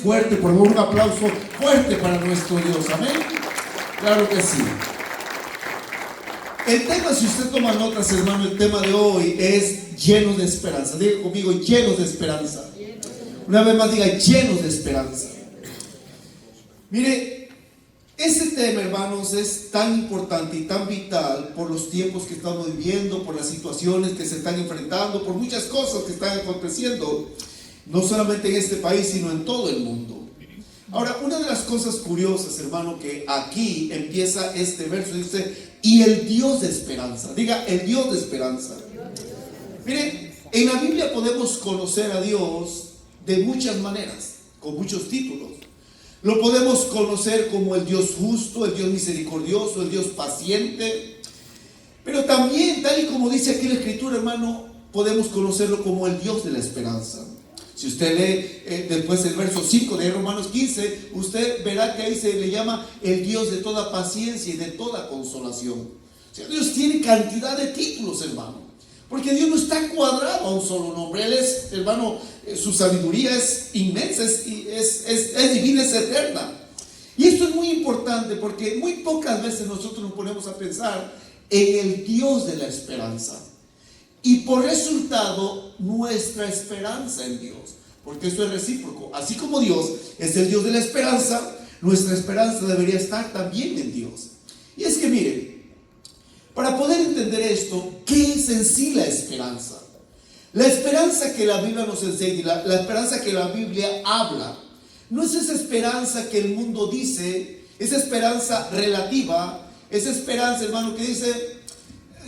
Fuerte, por favor, un aplauso fuerte para nuestro Dios. Amén. Claro que sí. El tema, si usted toma notas, hermano, el tema de hoy es llenos de esperanza. Diga conmigo, llenos de esperanza. Una vez más diga, llenos de esperanza. Mire, este tema, hermanos, es tan importante y tan vital por los tiempos que estamos viviendo, por las situaciones que se están enfrentando, por muchas cosas que están aconteciendo, no solamente en este país, sino en todo el mundo. Ahora, una de las cosas curiosas, hermano, que aquí empieza este verso, dice, y el Dios de esperanza. Diga, el Dios de esperanza. Mire, en la Biblia podemos conocer a Dios de muchas maneras, con muchos títulos. Lo podemos conocer como el Dios justo, el Dios misericordioso, el Dios paciente. Pero también, tal y como dice aquí la Escritura, hermano, podemos conocerlo como el Dios de la esperanza. Si usted lee después el verso 5 de Romanos 15, usted verá que ahí se le llama el Dios de toda paciencia y de toda consolación. O sea, Dios tiene cantidad de títulos, hermano. Porque Dios no está cuadrado a un solo nombre. Él es, hermano, su sabiduría es inmensa, es divina, es eterna. Y esto es muy importante porque muy pocas veces nosotros nos ponemos a pensar en el Dios de la esperanza. Y por resultado, nuestra esperanza en Dios. Porque eso es recíproco. Así como Dios es el Dios de la esperanza, nuestra esperanza debería estar también en Dios. Y es que miren, para poder entender esto, ¿qué es en sí la esperanza? La esperanza que la Biblia nos enseña, la esperanza que la Biblia habla, no es esa esperanza que el mundo dice, esa esperanza relativa, esa esperanza, hermano, que dice,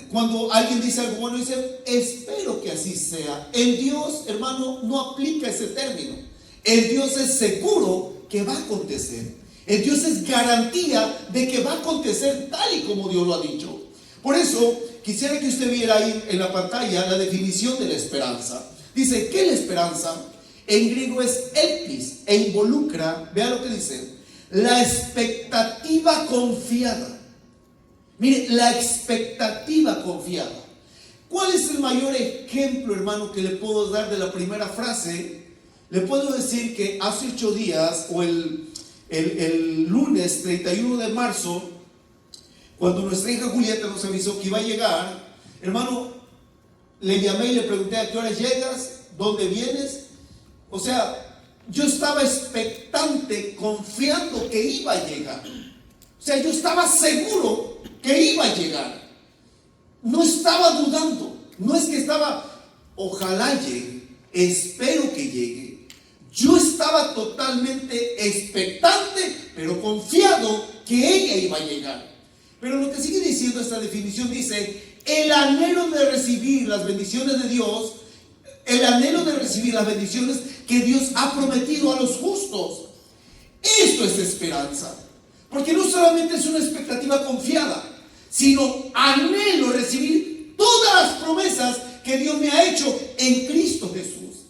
cuando alguien dice algo bueno, dice, espero que así sea. En Dios, hermano, no aplica ese término. En Dios es seguro que va a acontecer. En Dios es garantía de que va a acontecer tal y como Dios lo ha dicho. Por eso, quisiera que usted viera ahí en la pantalla la definición de la esperanza. Dice, ¿qué es la esperanza? En griego es elpis e involucra, vea lo que dice, la expectativa confiada. Mire, la expectativa confiada. ¿Cuál es el mayor ejemplo, hermano, que le puedo dar de la primera frase? Le puedo decir que hace 8 días, o el lunes 31 de marzo, cuando nuestra hija Julieta nos avisó que iba a llegar, hermano, le llamé y le pregunté, ¿a qué hora llegas? ¿Dónde vienes? O sea, yo estaba expectante, confiando que iba a llegar. O sea, yo estaba seguro que iba a llegar. No estaba dudando. No es que estaba, ojalá llegue, espero que llegue. Yo estaba totalmente expectante, pero confiado que ella iba a llegar. Pero lo que sigue diciendo esta definición dice, el anhelo de recibir las bendiciones de Dios, el anhelo de recibir las bendiciones que Dios ha prometido a los justos. Esto es esperanza. Porque no solamente es una expectativa confiada, sino anhelo recibir todas las promesas que Dios me ha hecho en Cristo Jesús.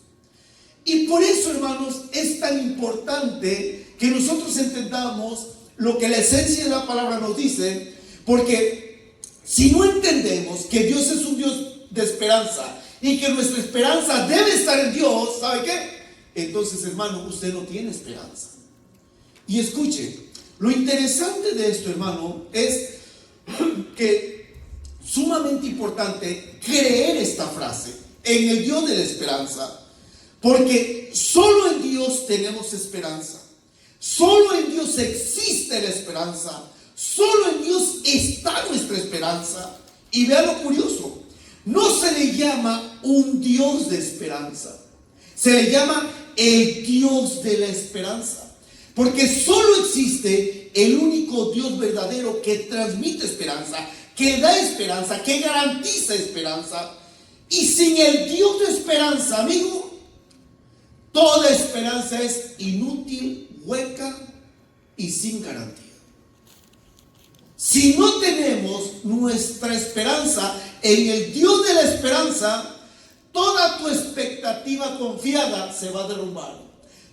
Y por eso, hermanos, es tan importante que nosotros entendamos lo que la esencia de la palabra nos dice, porque si no entendemos que Dios es un Dios de esperanza y que nuestra esperanza debe estar en Dios, ¿sabe qué? Entonces, hermano, usted no tiene esperanza. Y escuche, lo interesante de esto, hermano, es que sumamente importante creer esta frase en el Dios de la esperanza, porque solo en Dios tenemos esperanza. Solo en Dios existe la esperanza. Solo en Dios está nuestra esperanza. Y vea lo curioso, no se le llama un Dios de esperanza, se le llama el Dios de la esperanza, porque solo existe el único Dios verdadero que transmite esperanza, que da esperanza, que garantiza esperanza. Y sin el Dios de esperanza, amigo, toda esperanza es inútil, hueca y sin garantía. Si no tenemos nuestra esperanza en el Dios de la esperanza, toda tu expectativa confiada se va a derrumbar.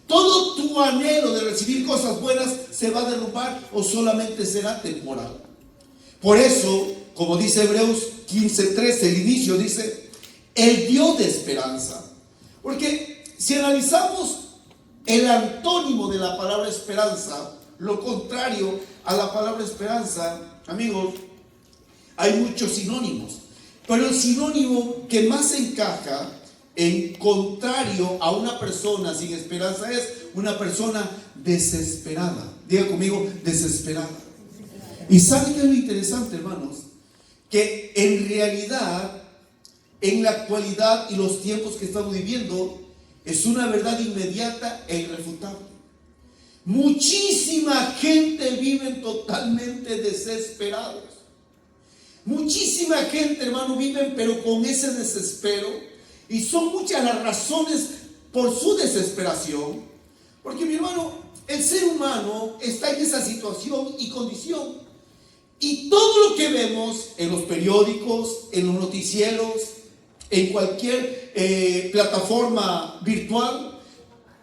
Todo tu anhelo de recibir cosas buenas se va a derrumbar o solamente será temporal. Por eso, como dice Hebreos 15:13, el inicio dice, el Dios de esperanza. Porque si analizamos el antónimo de la palabra esperanza, lo contrario a la palabra esperanza, amigos, hay muchos sinónimos, pero el sinónimo que más encaja en contrario a una persona sin esperanza es una persona desesperada. Diga conmigo, desesperada. Y ¿saben qué es lo interesante, hermanos? Que en realidad, en la actualidad y los tiempos que estamos viviendo, es una verdad inmediata e irrefutable. Muchísima gente vive totalmente desesperados. Muchísima gente, hermano, viven pero con ese desespero. Y son muchas las razones por su desesperación. Porque, mi hermano, el ser humano está en esa situación y condición. Y todo lo que vemos en los periódicos, en los noticieros, en cualquier plataforma virtual,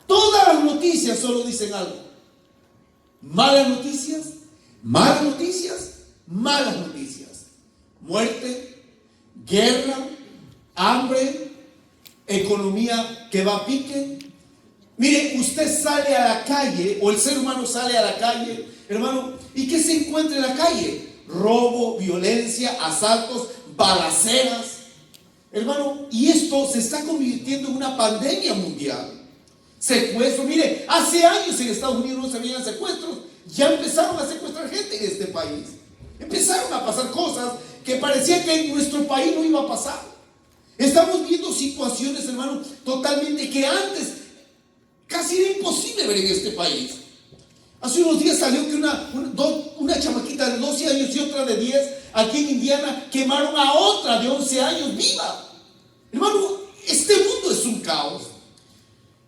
todas las noticias solo dicen algo: malas noticias, malas noticias, malas noticias. Muerte, guerra, hambre, economía que va a pique. Mire, usted sale a la calle, o el ser humano sale a la calle, hermano, ¿y qué se encuentra en la calle? Robo, violencia, asaltos, balaceras, hermano, y esto se está convirtiendo en una pandemia mundial. Secuestro, mire, hace años en Estados Unidos no se veían secuestros, ya empezaron a secuestrar gente en este país. Empezaron a pasar cosas que parecía que en nuestro país no iba a pasar. Estamos viendo situaciones, hermano, totalmente que antes casi era imposible ver en este país. Hace unos días salió que una chamaquita de 12 años y otra de 10 aquí en Indiana quemaron a otra de 11 años viva. Hermano, este mundo es un caos.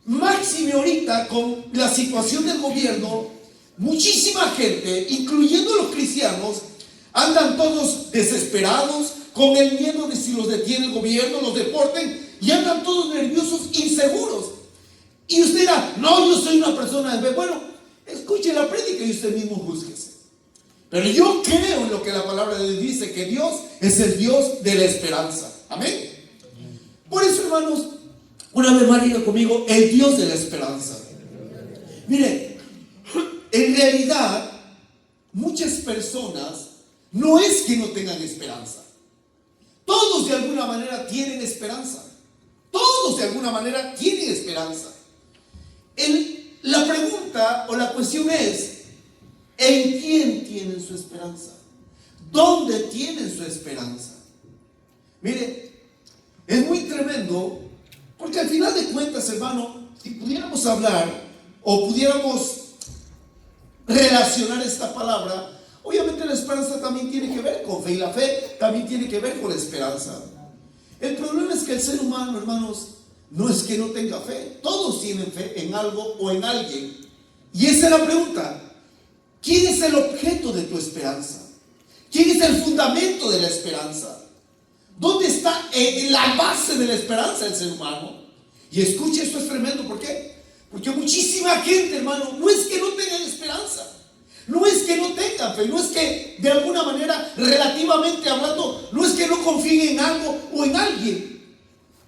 Máxime ahorita con la situación del gobierno, muchísima gente, incluyendo los cristianos, andan todos desesperados, con el miedo de si los detiene el gobierno, los deporten, y andan todos nerviosos, inseguros. Y usted dirá: no, yo soy una persona de fe. Bueno, escuche la prédica y usted mismo júzguese. Pero yo creo en lo que la palabra de Dios dice, que Dios es el Dios de la esperanza. Amén. Por eso, hermanos, una vez más diga conmigo: el Dios de la esperanza. Mire, en realidad, muchas personas no es que no tengan esperanza. Todos de alguna manera tienen esperanza. Todos de alguna manera tienen esperanza. La pregunta o la cuestión es: ¿en quién tienen su esperanza? ¿Dónde tienen su esperanza? Mire, es muy tremendo, porque al final de cuentas, hermano, si pudiéramos hablar o pudiéramos relacionar esta palabra, obviamente la esperanza también tiene que ver con fe, y la fe también tiene que ver con la esperanza. El problema es que el ser humano, hermanos, no es que no tenga fe. Todos tienen fe en algo o en alguien. Y esa es la pregunta: ¿quién es el objeto de tu esperanza? ¿Quién es el fundamento de la esperanza? ¿Dónde está la base de la esperanza del ser humano? Y escuche, esto es tremendo. ¿Por qué? Porque muchísima gente, hermano, no es que no tengan esperanza, no es que no tengan fe, no es que de alguna manera, relativamente hablando, no es que no confíen en algo o en alguien,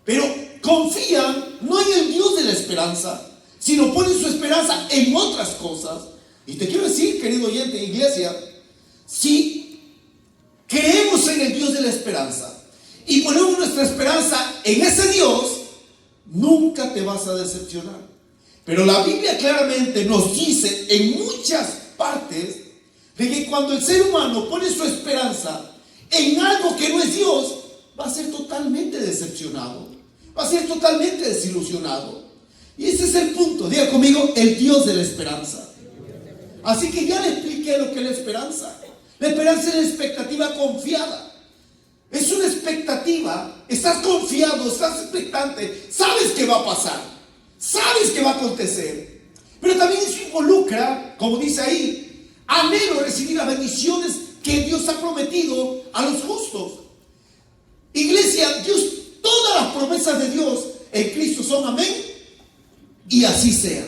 pero confían no en el Dios de la esperanza, sino ponen su esperanza en otras cosas. Y te quiero decir, querido oyente, iglesia, si creemos en el Dios de la esperanza y ponemos nuestra esperanza en ese Dios, nunca te vas a decepcionar. Pero la Biblia claramente nos dice en muchas partes de que cuando el ser humano pone su esperanza en algo que no es Dios, va a ser totalmente decepcionado, va a ser totalmente desilusionado. Y ese es el punto. Diga conmigo: el Dios de la esperanza. Así que ya le expliqué lo que es la esperanza. La esperanza es la expectativa confiada. Es una expectativa. Estás confiado, estás expectante, sabes que va a pasar, sabes que va a acontecer. Pero también eso involucra, como dice ahí, anhelo recibir las bendiciones que Dios ha prometido a los justos. Iglesia, Dios, todas las promesas de Dios en Cristo son amén, y así sea.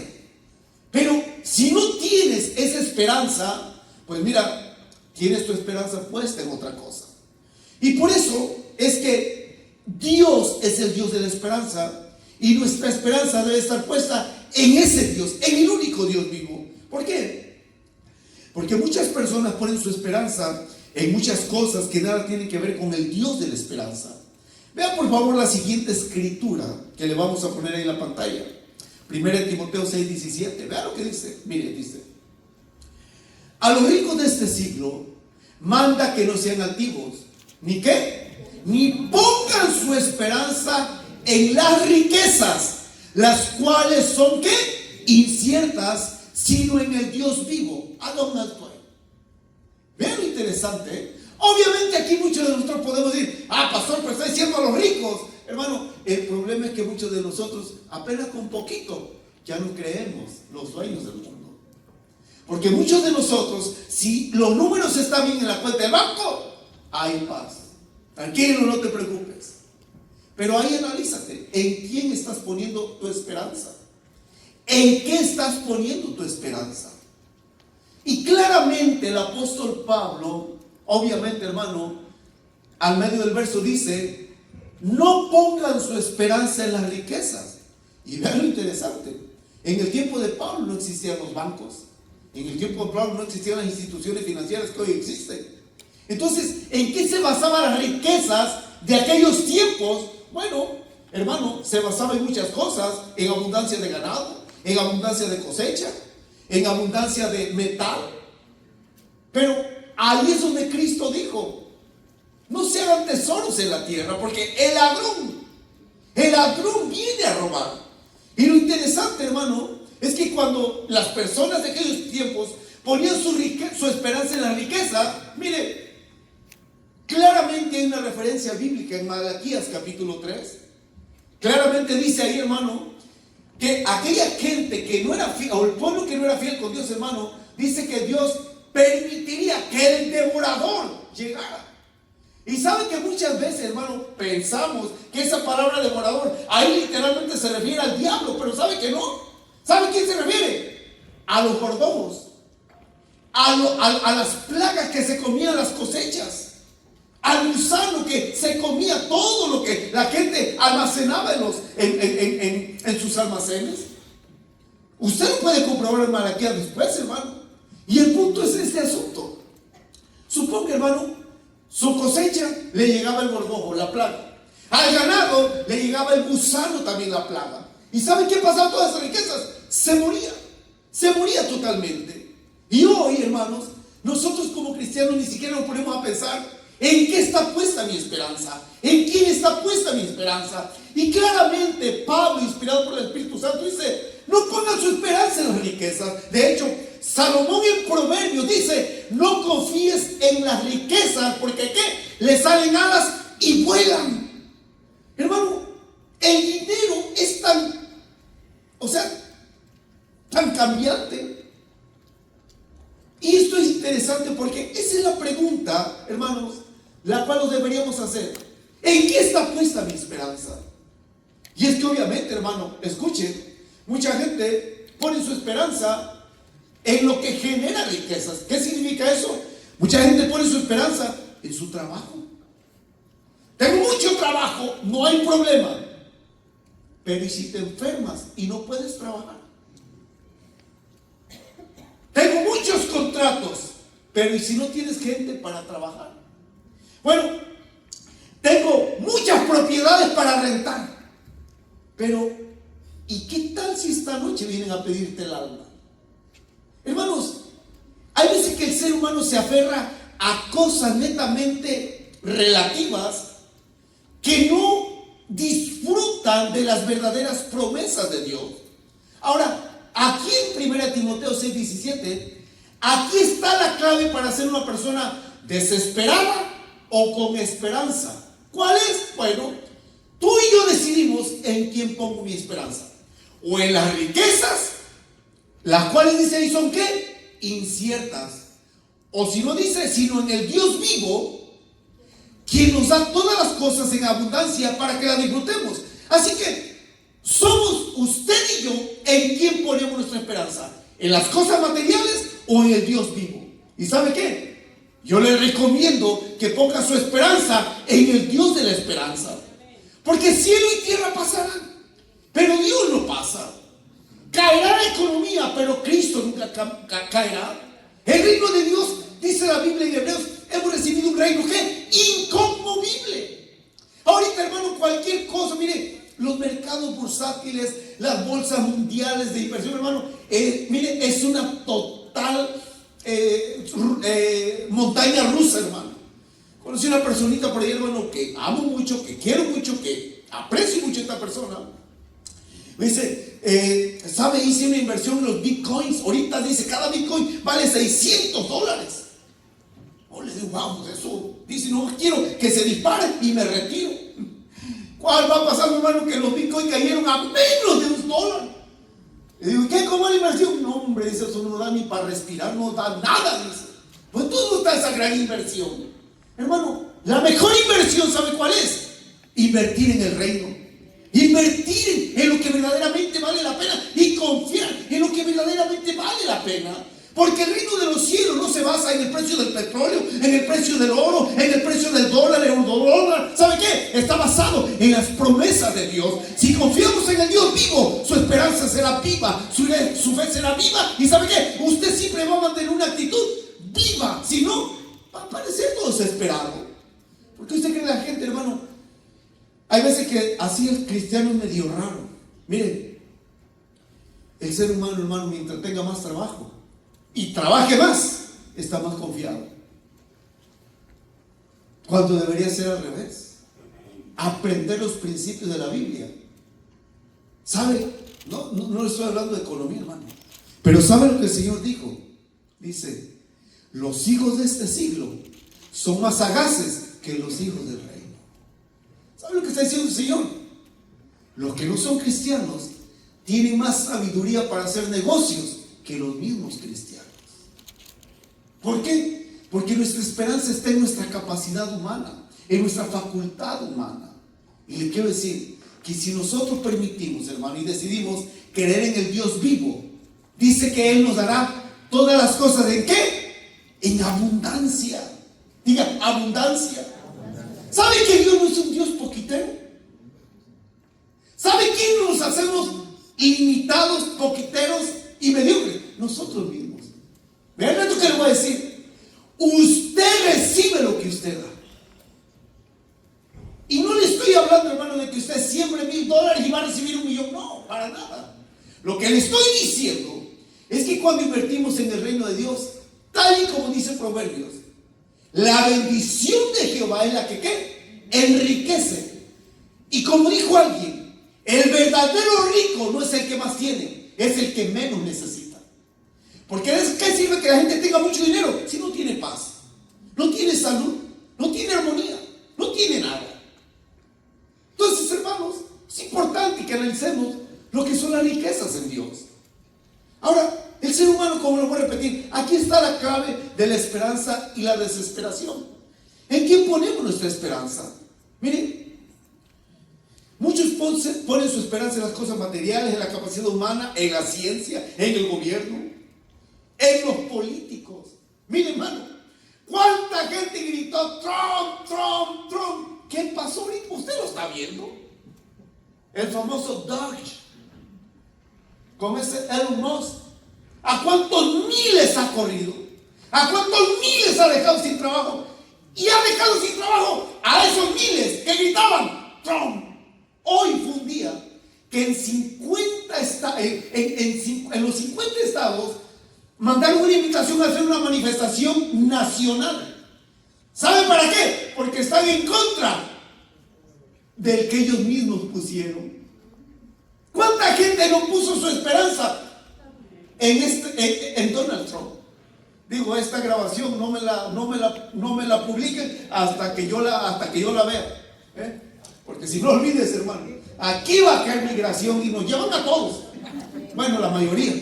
Pero si no tienes esa esperanza, pues mira, tienes tu esperanza puesta en otra cosa. Y por eso es que Dios es el Dios de la esperanza, y nuestra esperanza debe estar puesta en ese Dios, en el único Dios vivo. ¿Por qué? Porque muchas personas ponen su esperanza en muchas cosas que nada tienen que ver con el Dios de la esperanza. Vean por favor la siguiente escritura que le vamos a poner ahí en la pantalla. 1 Timoteo 6:17. Vean lo que dice. Mire, dice: a los ricos de este siglo manda que no sean altivos, ni qué, ni pongan su esperanza en las riquezas, las cuales son qué, inciertas, sino en el Dios vivo. ¿A dónde estoy? Vean lo interesante. Obviamente aquí muchos de nosotros podemos decir: pastor, pero está diciendo a los ricos. Hermano, el problema es que muchos de nosotros apenas con poquito ya no creemos los dueños del mundo. Porque muchos de nosotros, si los números están bien en la cuenta del banco, hay paz. Tranquilo, no te preocupes. Pero ahí analízate, ¿en quién estás poniendo tu esperanza? ¿En qué estás poniendo tu esperanza? Y claramente el apóstol Pablo, obviamente, hermano, al medio del verso dice: no pongan su esperanza en las riquezas. Y vean lo interesante, en el tiempo de Pablo no existían los bancos, en el tiempo de Pablo no existían las instituciones financieras que hoy existen. Entonces, ¿en qué se basaban las riquezas de aquellos tiempos? Bueno, hermano, se basaba en muchas cosas: en abundancia de ganado, en abundancia de cosecha, en abundancia de metal. Pero ahí es donde Cristo dijo: no se hagan tesoros en la tierra, porque el ladrón viene a robar. Y lo interesante, hermano, es que cuando las personas de aquellos tiempos ponían su esperanza en la riqueza, mire, claramente hay una referencia bíblica en Malaquías capítulo 3. Claramente dice ahí, hermano, que aquella gente que no era fiel, o el pueblo que no era fiel con Dios, hermano, dice que Dios permitiría que el devorador llegara. Y saben que muchas veces, hermano, pensamos que esa palabra devorador ahí literalmente se refiere al diablo, pero ¿sabe que no? ¿Sabe a quién se refiere? A los gordojos, a las plagas que se comían las cosechas, al gusano que se comía todo lo que la gente almacenaba en sus almacenes. Usted lo puede comprobar en Malaquías después, hermano. Y el punto es este asunto. Suponga, hermano, su cosecha le llegaba el gorgojo, la plaga. Al ganado le llegaba el gusano, también la plaga. ¿Y saben qué pasaba con todas esas riquezas? Se moría totalmente. Y hoy, hermanos, nosotros como cristianos ni siquiera nos ponemos a pensar: ¿en qué está puesta mi esperanza? ¿En quién está puesta mi esperanza? Y claramente Pablo, inspirado por el Espíritu Santo, dice: no pongan su esperanza en las riquezas. De hecho, Salomón en Proverbios dice: no confíes en las riquezas, porque ¿qué? Le salen alas y vuelan. Hermano, el dinero es tan cambiante. Y esto es interesante porque esa es la pregunta, hermanos, la cual nos deberíamos hacer: ¿en qué está puesta mi esperanza? Y es que obviamente, hermano, escuchen, mucha gente pone su esperanza en lo que genera riquezas. ¿Qué significa eso? Mucha gente pone su esperanza en su trabajo. Tengo mucho trabajo, no hay problema. Pero ¿y si te enfermas y no puedes trabajar? Tengo muchos contratos, pero ¿y si no tienes gente para trabajar? Bueno, tengo muchas propiedades para rentar, pero ¿y qué tal si esta noche vienen a pedirte el alma? Hermanos, hay veces que el ser humano se aferra a cosas netamente relativas que no disfrutan de las verdaderas promesas de Dios. Ahora, aquí en 1 Timoteo 6:17, aquí está la clave para ser una persona desesperada o con esperanza. ¿Cuál es? Bueno, tú y yo decidimos en quién pongo mi esperanza: o en las riquezas, las cuales dice ahí son ¿qué? Inciertas. O si no dice, sino en el Dios vivo, quien nos da todas las cosas en abundancia para que las disfrutemos. Así que somos usted y yo en quien ponemos nuestra esperanza: en las cosas materiales o en el Dios vivo. ¿Y sabe qué? Yo le recomiendo que ponga su esperanza en el Dios de la esperanza, porque cielo y tierra pasarán, pero Dios no pasa. economía, pero Cristo nunca caerá. El reino de Dios, dice la Biblia en Hebreos, hemos recibido un reino que inconmovible. Ahorita, hermano, cualquier cosa, mire, los mercados bursátiles, las bolsas mundiales de inversión, hermano, mire, es una total montaña rusa, hermano. Conocí una personita por ahí, hermano, que amo mucho, que quiero mucho, que aprecio mucho a esta persona. Me dice, ¿sabe? Hice una inversión en los bitcoins. Ahorita dice, cada bitcoin vale $600. Le digo, vamos, eso. Dice, no, quiero que se dispare y me retiro. ¿Cuál va a pasar, hermano? Que los bitcoins cayeron a menos de $1. Le digo, ¿qué? ¿Cómo la inversión? No, hombre, dice, eso no da ni para respirar, no da nada, dice. Pues ¿dónde está esa gran inversión? Hermano, la mejor inversión, ¿sabe cuál es? Invertir en el reino. Invertir en lo que verdaderamente vale la pena y confiar en lo que verdaderamente vale la pena. Porque el reino de los cielos no se basa en el precio del petróleo, en el precio del oro, en el precio del dólar, el eurodólar. ¿Sabe qué? Está basado en las promesas de Dios. Si confiamos en el Dios vivo, su esperanza será viva, su fe será viva. ¿Y sabe qué? Usted siempre va a mantener una actitud viva. Si no, va a parecer todo desesperado. Porque usted cree que la gente, hermano, hay veces que así el cristiano es medio raro. Miren, el ser humano, hermano, mientras tenga más trabajo y trabaje más, está más confiado. Cuando debería ser al revés. Aprender los principios de la Biblia. ¿Sabe? No le estoy hablando de economía, hermano. Pero ¿sabe lo que el Señor dijo? Dice, los hijos de este siglo son más sagaces que los hijos del reino. ¿Sabe lo que está diciendo el Señor? Los que no son cristianos tienen más sabiduría para hacer negocios que los mismos cristianos. ¿Por qué? Porque nuestra esperanza está en nuestra capacidad humana, en nuestra facultad humana. Y le quiero decir que si nosotros permitimos, hermano, y decidimos creer en el Dios vivo, dice que Él nos dará todas las cosas. ¿En qué? En abundancia. Diga, abundancia. ¿Sabe que Dios no es un Dios poquitero? ¿Sabe quién nos hacemos limitados, poquiteros y mediocres? Nosotros mismos. Vean esto que le voy a decir. Usted recibe lo que usted da. Y no le estoy hablando, hermano, de que usted siembre $1,000 y va a recibir $1 millón. No, para nada. Lo que le estoy diciendo es que cuando invertimos en el reino de Dios, tal y como dice Proverbios, la bendición de Jehová es la que ¿qué? Enriquece. Y como dijo alguien, el verdadero rico no es el que más tiene, es el que menos necesita. Porque ¿qué sirve que la gente tenga mucho dinero si no tiene paz, no tiene salud, no tiene armonía, no tiene nada? Entonces, hermanos, es importante que analicemos lo que son las riquezas en Dios. Ahora, el ser humano, como lo voy a repetir, aquí está la clave de la esperanza y la desesperación. ¿En quién ponemos nuestra esperanza? Miren, muchos ponen su esperanza en las cosas materiales, en la capacidad humana, en la ciencia, en el gobierno, en los políticos. Miren, hermano, ¿cuánta gente gritó Trump, Trump, Trump? ¿Qué pasó ahorita? ¿Usted lo está viendo? El famoso Dodge, con ese Elon Musk. ¿A cuántos miles ha corrido? ¿A cuántos miles ha dejado sin trabajo? Y ha dejado sin trabajo a esos miles que gritaban Trump. Hoy fue un día que en los 50 estados mandaron una invitación a hacer una manifestación nacional. ¿Saben para qué? Porque están en contra del que ellos mismos pusieron. ¿Cuánta gente no puso su esperanza en Donald Trump? Digo, esta grabación no me la publiquen hasta que yo la vea, porque si no olvides, hermano, aquí va a caer migración y nos llevan a todos, bueno, la mayoría,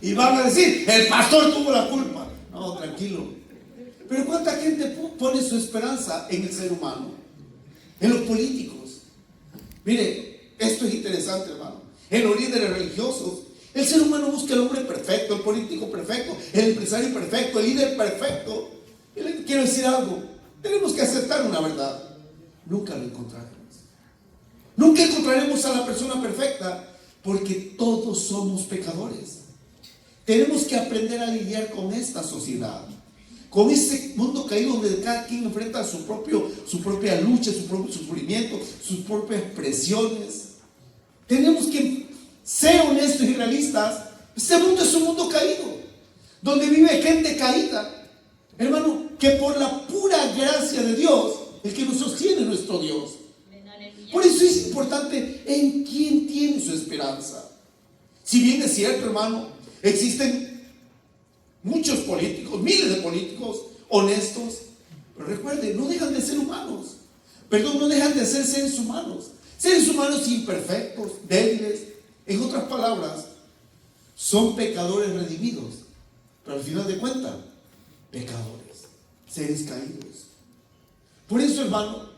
y van a decir el pastor tuvo la culpa. No, tranquilo. Pero cuánta gente pone su esperanza en el ser humano, en los políticos. Mire, esto es interesante, hermano. En los líderes religiosos, el ser humano busca el hombre perfecto, el político perfecto, el empresario perfecto, el líder perfecto. Y le quiero decir algo, tenemos que aceptar una verdad. Nunca lo encontraremos. Nunca encontraremos a la persona perfecta, porque todos somos pecadores. Tenemos que aprender a lidiar con esta sociedad, con ese mundo caído donde cada quien enfrenta su propia lucha, su propio sufrimiento, sus propias presiones. Tenemos que ser honestos y realistas. Este mundo es un mundo caído, donde vive gente caída, hermano, que por la pura gracia de Dios, el que nos sostiene es nuestro Dios. Por eso es importante en quién tiene su esperanza. Si bien es cierto, hermano, existen muchos políticos, miles de políticos honestos, pero recuerden, no dejan de ser humanos. Perdón, no dejan de ser seres humanos. Seres humanos imperfectos, débiles. En otras palabras, son pecadores redimidos, pero al final de cuentas, pecadores, seres caídos. Por eso, hermano,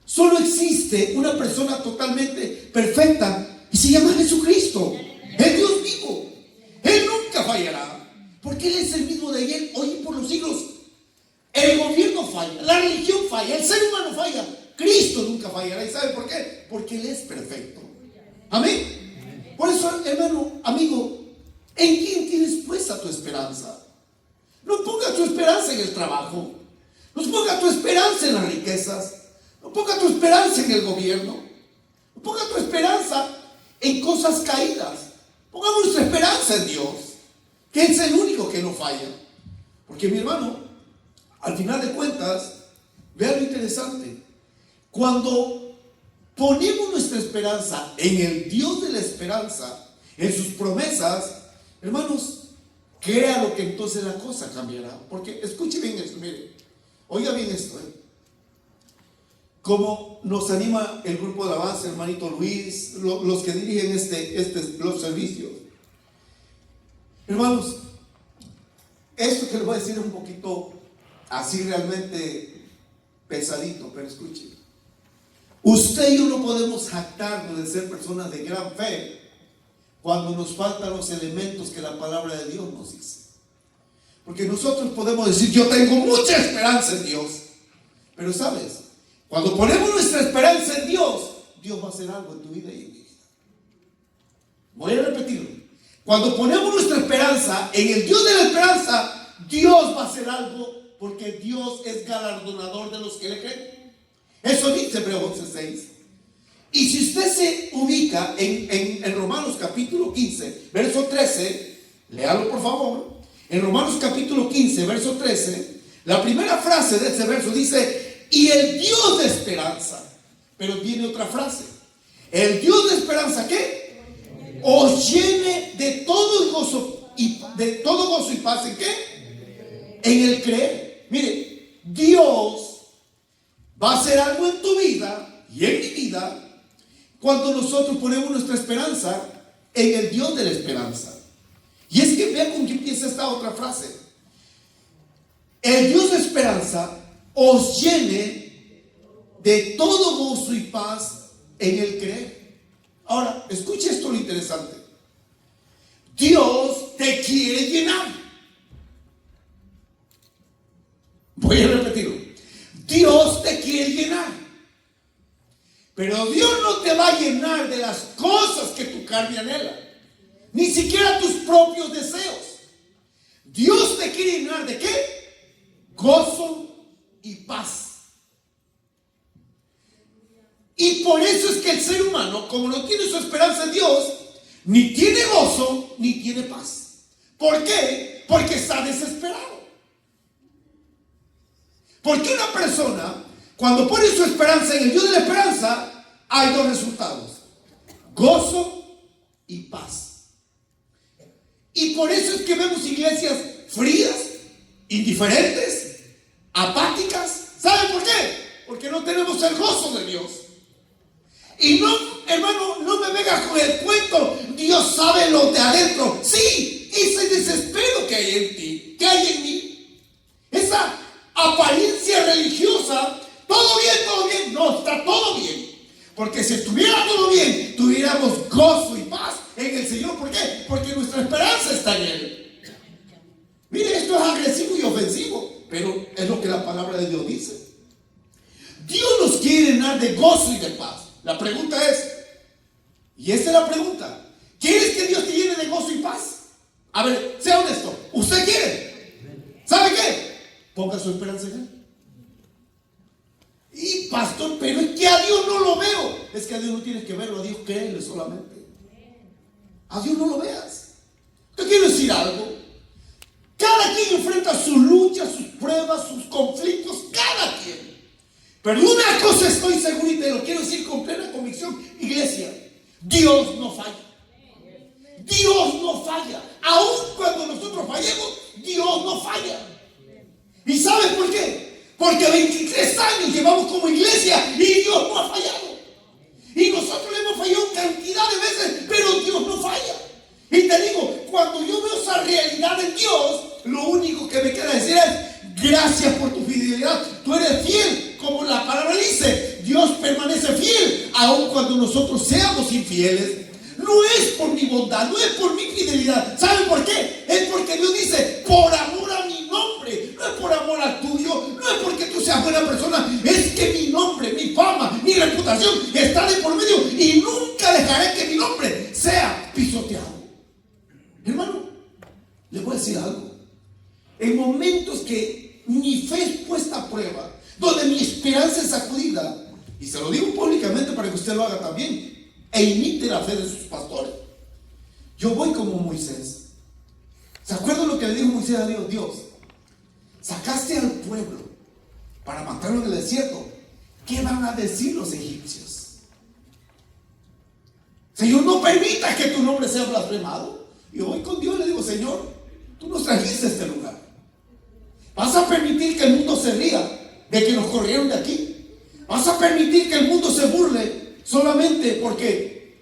solo existe una persona totalmente perfecta y se llama Jesucristo, el Dios vivo. Él nunca fallará, porque Él es el mismo de ayer, hoy y por los siglos. El gobierno falla, la religión falla, el ser humano falla, Cristo nunca fallará. ¿Y sabe por qué? Porque Él es perfecto. Amén. Por eso, hermano, amigo, ¿en quién tienes puesta tu esperanza? No ponga tu esperanza en el trabajo, no ponga tu esperanza en las riquezas, no ponga tu esperanza en el gobierno, no ponga tu esperanza en cosas caídas. Pongamos nuestra esperanza en Dios, que es el único que no falla. Porque, mi hermano, al final de cuentas, vean lo interesante. Cuando ponemos nuestra esperanza en el Dios de la esperanza, en sus promesas, hermanos, créalo que entonces la cosa cambiará. Porque, escuche bien esto, mire, oiga bien esto, como nos anima el grupo de alabanza, hermanito Luis, los que dirigen los servicios. Hermanos, esto que les voy a decir es un poquito así realmente pesadito, pero escuchen. Usted y yo no podemos jactarnos de ser personas de gran fe cuando nos faltan los elementos que la palabra de Dios nos dice. Porque nosotros podemos decir, yo tengo mucha esperanza en Dios, pero sabes, cuando ponemos nuestra esperanza en Dios, Dios va a hacer algo en tu vida y en mi vida. Voy a repetirlo. Cuando ponemos nuestra esperanza en el Dios de la esperanza, Dios va a hacer algo, porque Dios es galardonador de los que le creen. Eso dice Hebreos 11:6. Y si usted se ubica en Romanos capítulo 15, verso 13, léalo por favor. En Romanos capítulo 15, verso 13, la primera frase de ese verso dice: y el Dios de esperanza. Pero viene otra frase: el Dios de esperanza, ¿qué? Os llene de todo gozo y paz. ¿En qué? En el creer. Mire, Dios va a hacer algo en tu vida y en mi vida cuando nosotros ponemos nuestra esperanza en el Dios de la esperanza. Y es que vean con qué empieza esta otra frase: el Dios de esperanza os llene de todo gozo y paz en el creer. Ahora, escuche esto lo interesante. Dios te quiere llenar. Voy a repetirlo. Dios te quiere llenar. Pero Dios no te va a llenar de las cosas que tu carne anhela, ni siquiera tus propios deseos. Dios te quiere llenar ¿de qué? Gozo y paz. Y por eso es que el ser humano, como no tiene su esperanza en Dios, ni tiene gozo ni tiene paz. ¿Por qué? Porque está desesperado. Porque una persona, cuando pone su esperanza en el Dios de la esperanza, hay dos resultados: gozo y paz. Y por eso es que vemos iglesias frías, indiferentes, apáticas. ¿Saben por qué? Porque no tenemos el gozo de Dios. Y no, hermano, no me vengas con el cuento, Dios sabe lo de adentro. Sí, ese desespero que hay en ti, que hay en mí, esa apariencia religiosa, todo bien, no, está todo bien. Porque si estuviera todo bien, tuviéramos gozo y paz en el Señor. ¿Por qué? Porque nuestra esperanza está en Él. Mire, esto es agresivo y ofensivo, pero es lo que la palabra de Dios dice. Dios nos quiere llenar de gozo y de paz. La pregunta es: Y esta es la pregunta. ¿Quieres que Dios te llene de gozo y paz? A ver, sea honesto. ¿Usted quiere? ¿Sabe qué? Ponga su esperanza en Él. Y pastor, pero es que a Dios no lo veo. Es que a Dios no tienes que verlo, a Dios créele solamente. A Dios no lo veas. Te quiero decir algo. Cada quien enfrenta sus luchas, sus pruebas, sus conflictos, cada quien. Pero una cosa estoy seguro y te lo quiero decir con plena convicción, iglesia: Dios no falla. Dios no falla. Aun cuando nosotros fallemos, Dios no falla. ¿Y sabes por qué? Porque 23 años llevamos como iglesia y Dios no ha fallado. Y nosotros le hemos fallado cantidad de veces, pero Dios no falla. Y te digo, cuando yo veo esa realidad en Dios, lo único que me queda decir es: gracias por tu fidelidad. Tú eres fiel, como la palabra dice. Dios permanece fiel, aun cuando nosotros seamos infieles. No es por mi bondad, no es por mi fidelidad. ¿Saben por qué? Es porque Dios dice: por amor a mi nombre. No es por amor al tuyo, no es porque tú seas buena persona. Es que mi nombre, mi fama, mi reputación está de por medio, y nunca dejaré que mi nombre sea pisoteado. Hermano, les voy a decir algo. En momentos que mi fe es puesta a prueba, donde mi esperanza es sacudida, y se lo digo públicamente para que usted lo haga también, e imite la fe de sus pastores, yo voy como Moisés. ¿Se acuerdan lo que le dijo Moisés a Dios? Dios, sacaste al pueblo para matarlo en el desierto. ¿Qué van a decir los egipcios? Señor, no permitas que tu nombre sea blasfemado. Y voy con Dios y le digo: Señor, tú nos trajiste a este lugar. ¿Vas a permitir que el mundo se ría de que nos corrieron de aquí? ¿Vas a permitir que el mundo se burle solamente porque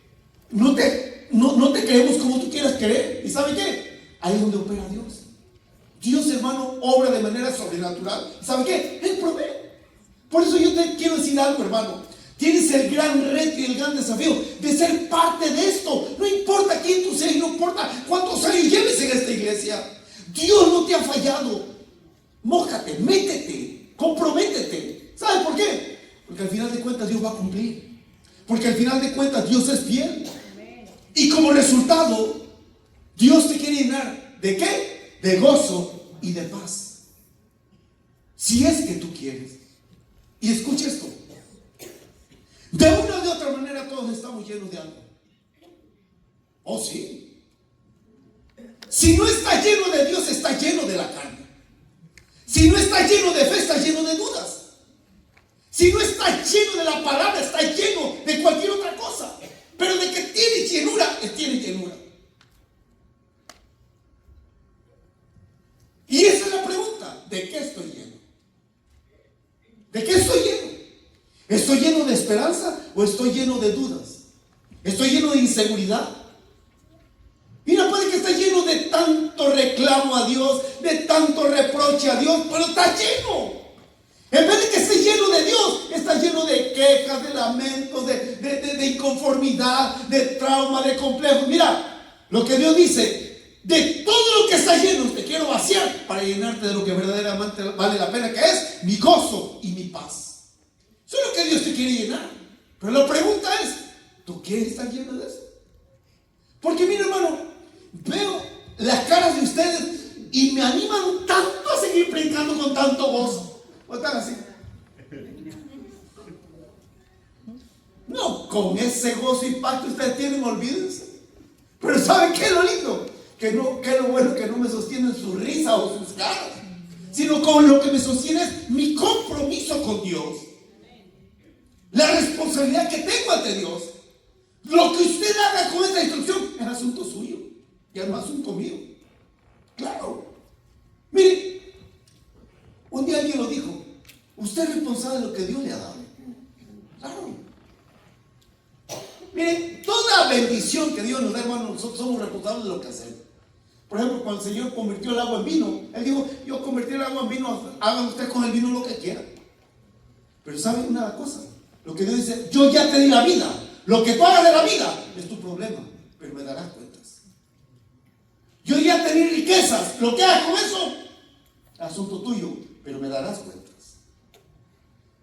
no te creemos como tú quieras creer? ¿Y sabe qué? Ahí es donde opera Dios. Dios, hermano, obra de manera sobrenatural. ¿Sabe qué? Él provee. Por eso yo te quiero decir algo, hermano. Tienes el gran reto y el gran desafío de ser parte de esto. No importa quién tú seas, no importa cuántos años lleves en esta iglesia. Dios no te ha fallado. Mójate, métete, comprométete. ¿Sabes por qué? Porque al final de cuentas Dios va a cumplir. Porque al final de cuentas Dios es fiel. Y como resultado, Dios te quiere llenar ¿de qué? De gozo y de paz. Si es que tú quieres. Y escucha esto. De una o de otra manera todos estamos llenos de algo. Oh, sí. Si no está lleno de Dios, está lleno de la carne. Si no está lleno de fe, está lleno de dudas. Si no está lleno de la palabra, está lleno de cualquier otra cosa. Pero de que tiene llenura, tiene llenura. Y esa es la pregunta: ¿de qué estoy lleno? ¿De qué estoy lleno? ¿Estoy lleno de esperanza o estoy lleno de dudas? ¿Estoy lleno de inseguridad? Mira, puede que esté lleno de tanto reclamo a Dios, de tanto reproche a Dios, pero está lleno. En vez de que esté lleno de Dios, está lleno de quejas, de lamentos, de inconformidad, de trauma, de complejos. Mira, lo que Dios dice: de todo lo que está lleno, te quiero vaciar para llenarte de lo que verdaderamente vale la pena, que es mi gozo y mi paz. Eso es lo que Dios te quiere llenar. Pero la pregunta es: ¿tú quieres estar lleno de eso? Porque mira, hermano, veo las caras de ustedes y me animan tanto a seguir predicando con tanto gozo. ¿O están así? No, con ese gozo y paz que ustedes tienen, olvídense. Pero ¿saben qué es lo lindo? Que es lo bueno, que no me sostienen su risa o sus caras, sino con lo que me sostiene es mi compromiso con Dios. La responsabilidad que tengo ante Dios. Lo que usted haga con esta instrucción es asunto suyo y es asunto mío. Claro. Mire, un día alguien lo dijo: usted es responsable de lo que Dios le ha dado. Claro. Mire, toda bendición que Dios nos da, hermano, nosotros somos responsables de lo que hacemos. Por ejemplo, cuando el Señor convirtió el agua en vino, Él dijo: yo convertí el agua en vino, hagan ustedes con el vino lo que quieran. Pero ¿saben una cosa? Lo que Dios dice: yo ya te di la vida. Lo que tú hagas de la vida es tu problema, pero me darás cuentas. Yo ya te di riquezas. Lo que hagas con eso, asunto tuyo, pero me darás cuentas.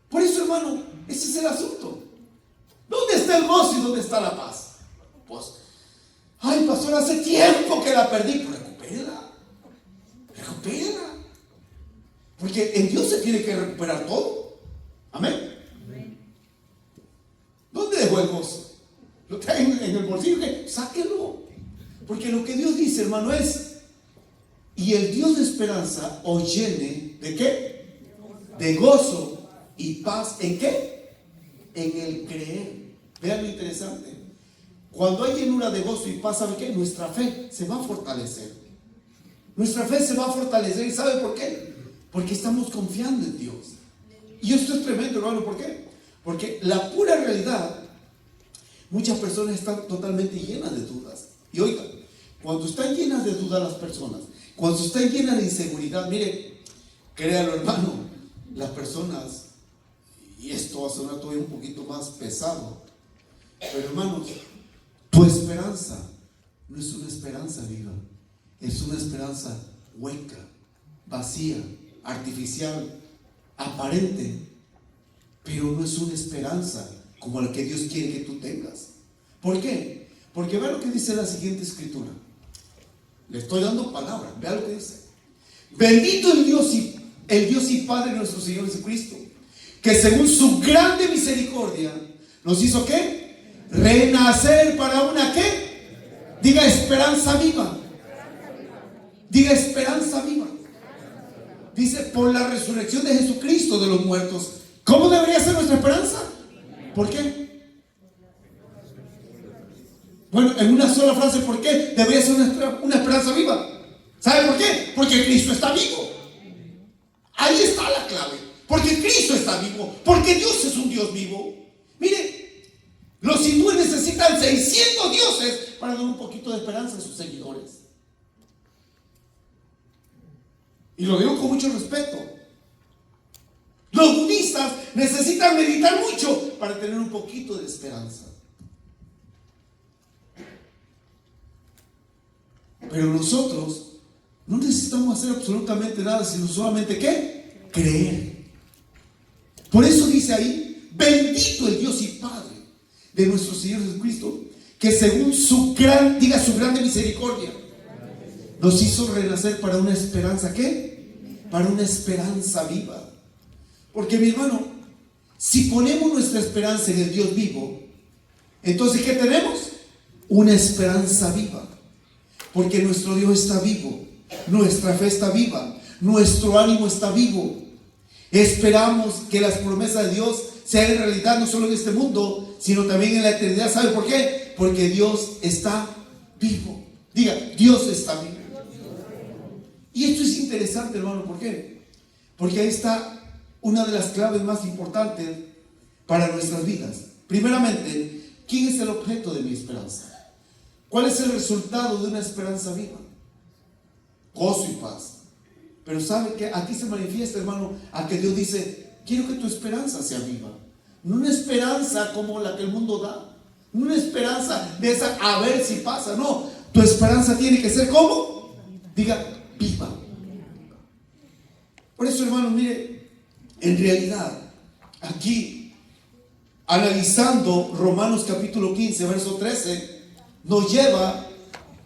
Por eso, hermano, ese es el asunto. ¿Dónde está el gozo y dónde está la paz? Pues, ay, pastor, hace tiempo que la perdí. Pues recupérala. Recupérala. Porque en Dios se tiene que recuperar todo. Amén. ¿Dónde dejó el gozo? ¿Lo trae en el bolsillo? ¿Qué? Sáquelo. Porque lo que Dios dice, hermano, es: y el Dios de esperanza os llene ¿de qué? De gozo y paz. ¿En qué? En el creer. Vean lo interesante. Cuando hay llenura de gozo y paz, ¿sabe qué? Nuestra fe se va a fortalecer. Nuestra fe se va a fortalecer. ¿Y sabe por qué? Porque estamos confiando en Dios. Y esto es tremendo, hermano. ¿Por qué? Porque la pura realidad, muchas personas están totalmente llenas de dudas. Y oigan, cuando están llenas de dudas las personas, cuando están llenas de inseguridad, mire, créalo, hermano, las personas, y esto va a sonar todavía un poquito más pesado, pero hermanos, tu esperanza no es una esperanza viva, es una esperanza hueca, vacía, artificial, aparente, pero no es una esperanza como la que Dios quiere que tú tengas. ¿Por qué? Porque vea lo que dice la siguiente escritura. Le estoy dando palabra, vea lo que dice: bendito el Dios y Padre de nuestro Señor Jesucristo, que según su grande misericordia nos hizo ¿qué? Renacer para una ¿qué? Diga esperanza viva. Diga esperanza viva. Dice: por la resurrección de Jesucristo de los muertos. ¿Cómo debería ser nuestra esperanza? ¿Por qué? Bueno, en una sola frase, ¿por qué debería ser una esperanza viva? ¿Sabe por qué? Porque Cristo está vivo. Ahí está la clave. Porque Cristo está vivo. Porque Dios es un Dios vivo. Mire, los hindúes necesitan 600 dioses para dar un poquito de esperanza a sus seguidores. Y lo digo con mucho respeto. Los budistas necesitan meditar mucho para tener un poquito de esperanza. Pero nosotros no necesitamos hacer absolutamente nada, sino solamente ¿qué? Creer. Por eso dice ahí: bendito el Dios y Padre de nuestro Señor Jesucristo, que según su grande misericordia nos hizo renacer para una esperanza ¿qué? Para una esperanza viva. Porque, mi hermano, si ponemos nuestra esperanza en el Dios vivo, entonces ¿qué tenemos? Una esperanza viva. Porque nuestro Dios está vivo, nuestra fe está viva, nuestro ánimo está vivo. Esperamos que las promesas de Dios se hagan realidad no solo en este mundo, sino también en la eternidad. ¿Sabe por qué? Porque Dios está vivo. Diga, Dios está vivo. Y esto es interesante, hermano. ¿Por qué? Porque ahí está una de las claves más importantes para nuestras vidas. Primeramente, ¿quién es el objeto de mi esperanza? ¿Cuál es el resultado de una esperanza viva? Gozo y paz. Pero ¿sabe qué? Aquí se manifiesta, hermano, a que Dios dice: quiero que tu esperanza sea viva. No una esperanza como la que el mundo da. No una esperanza de esa a ver si pasa. No, tu esperanza tiene que ser ¿cómo? Diga, viva. Por eso, hermano, mire, en realidad, aquí, analizando Romanos capítulo 15, verso 13, nos lleva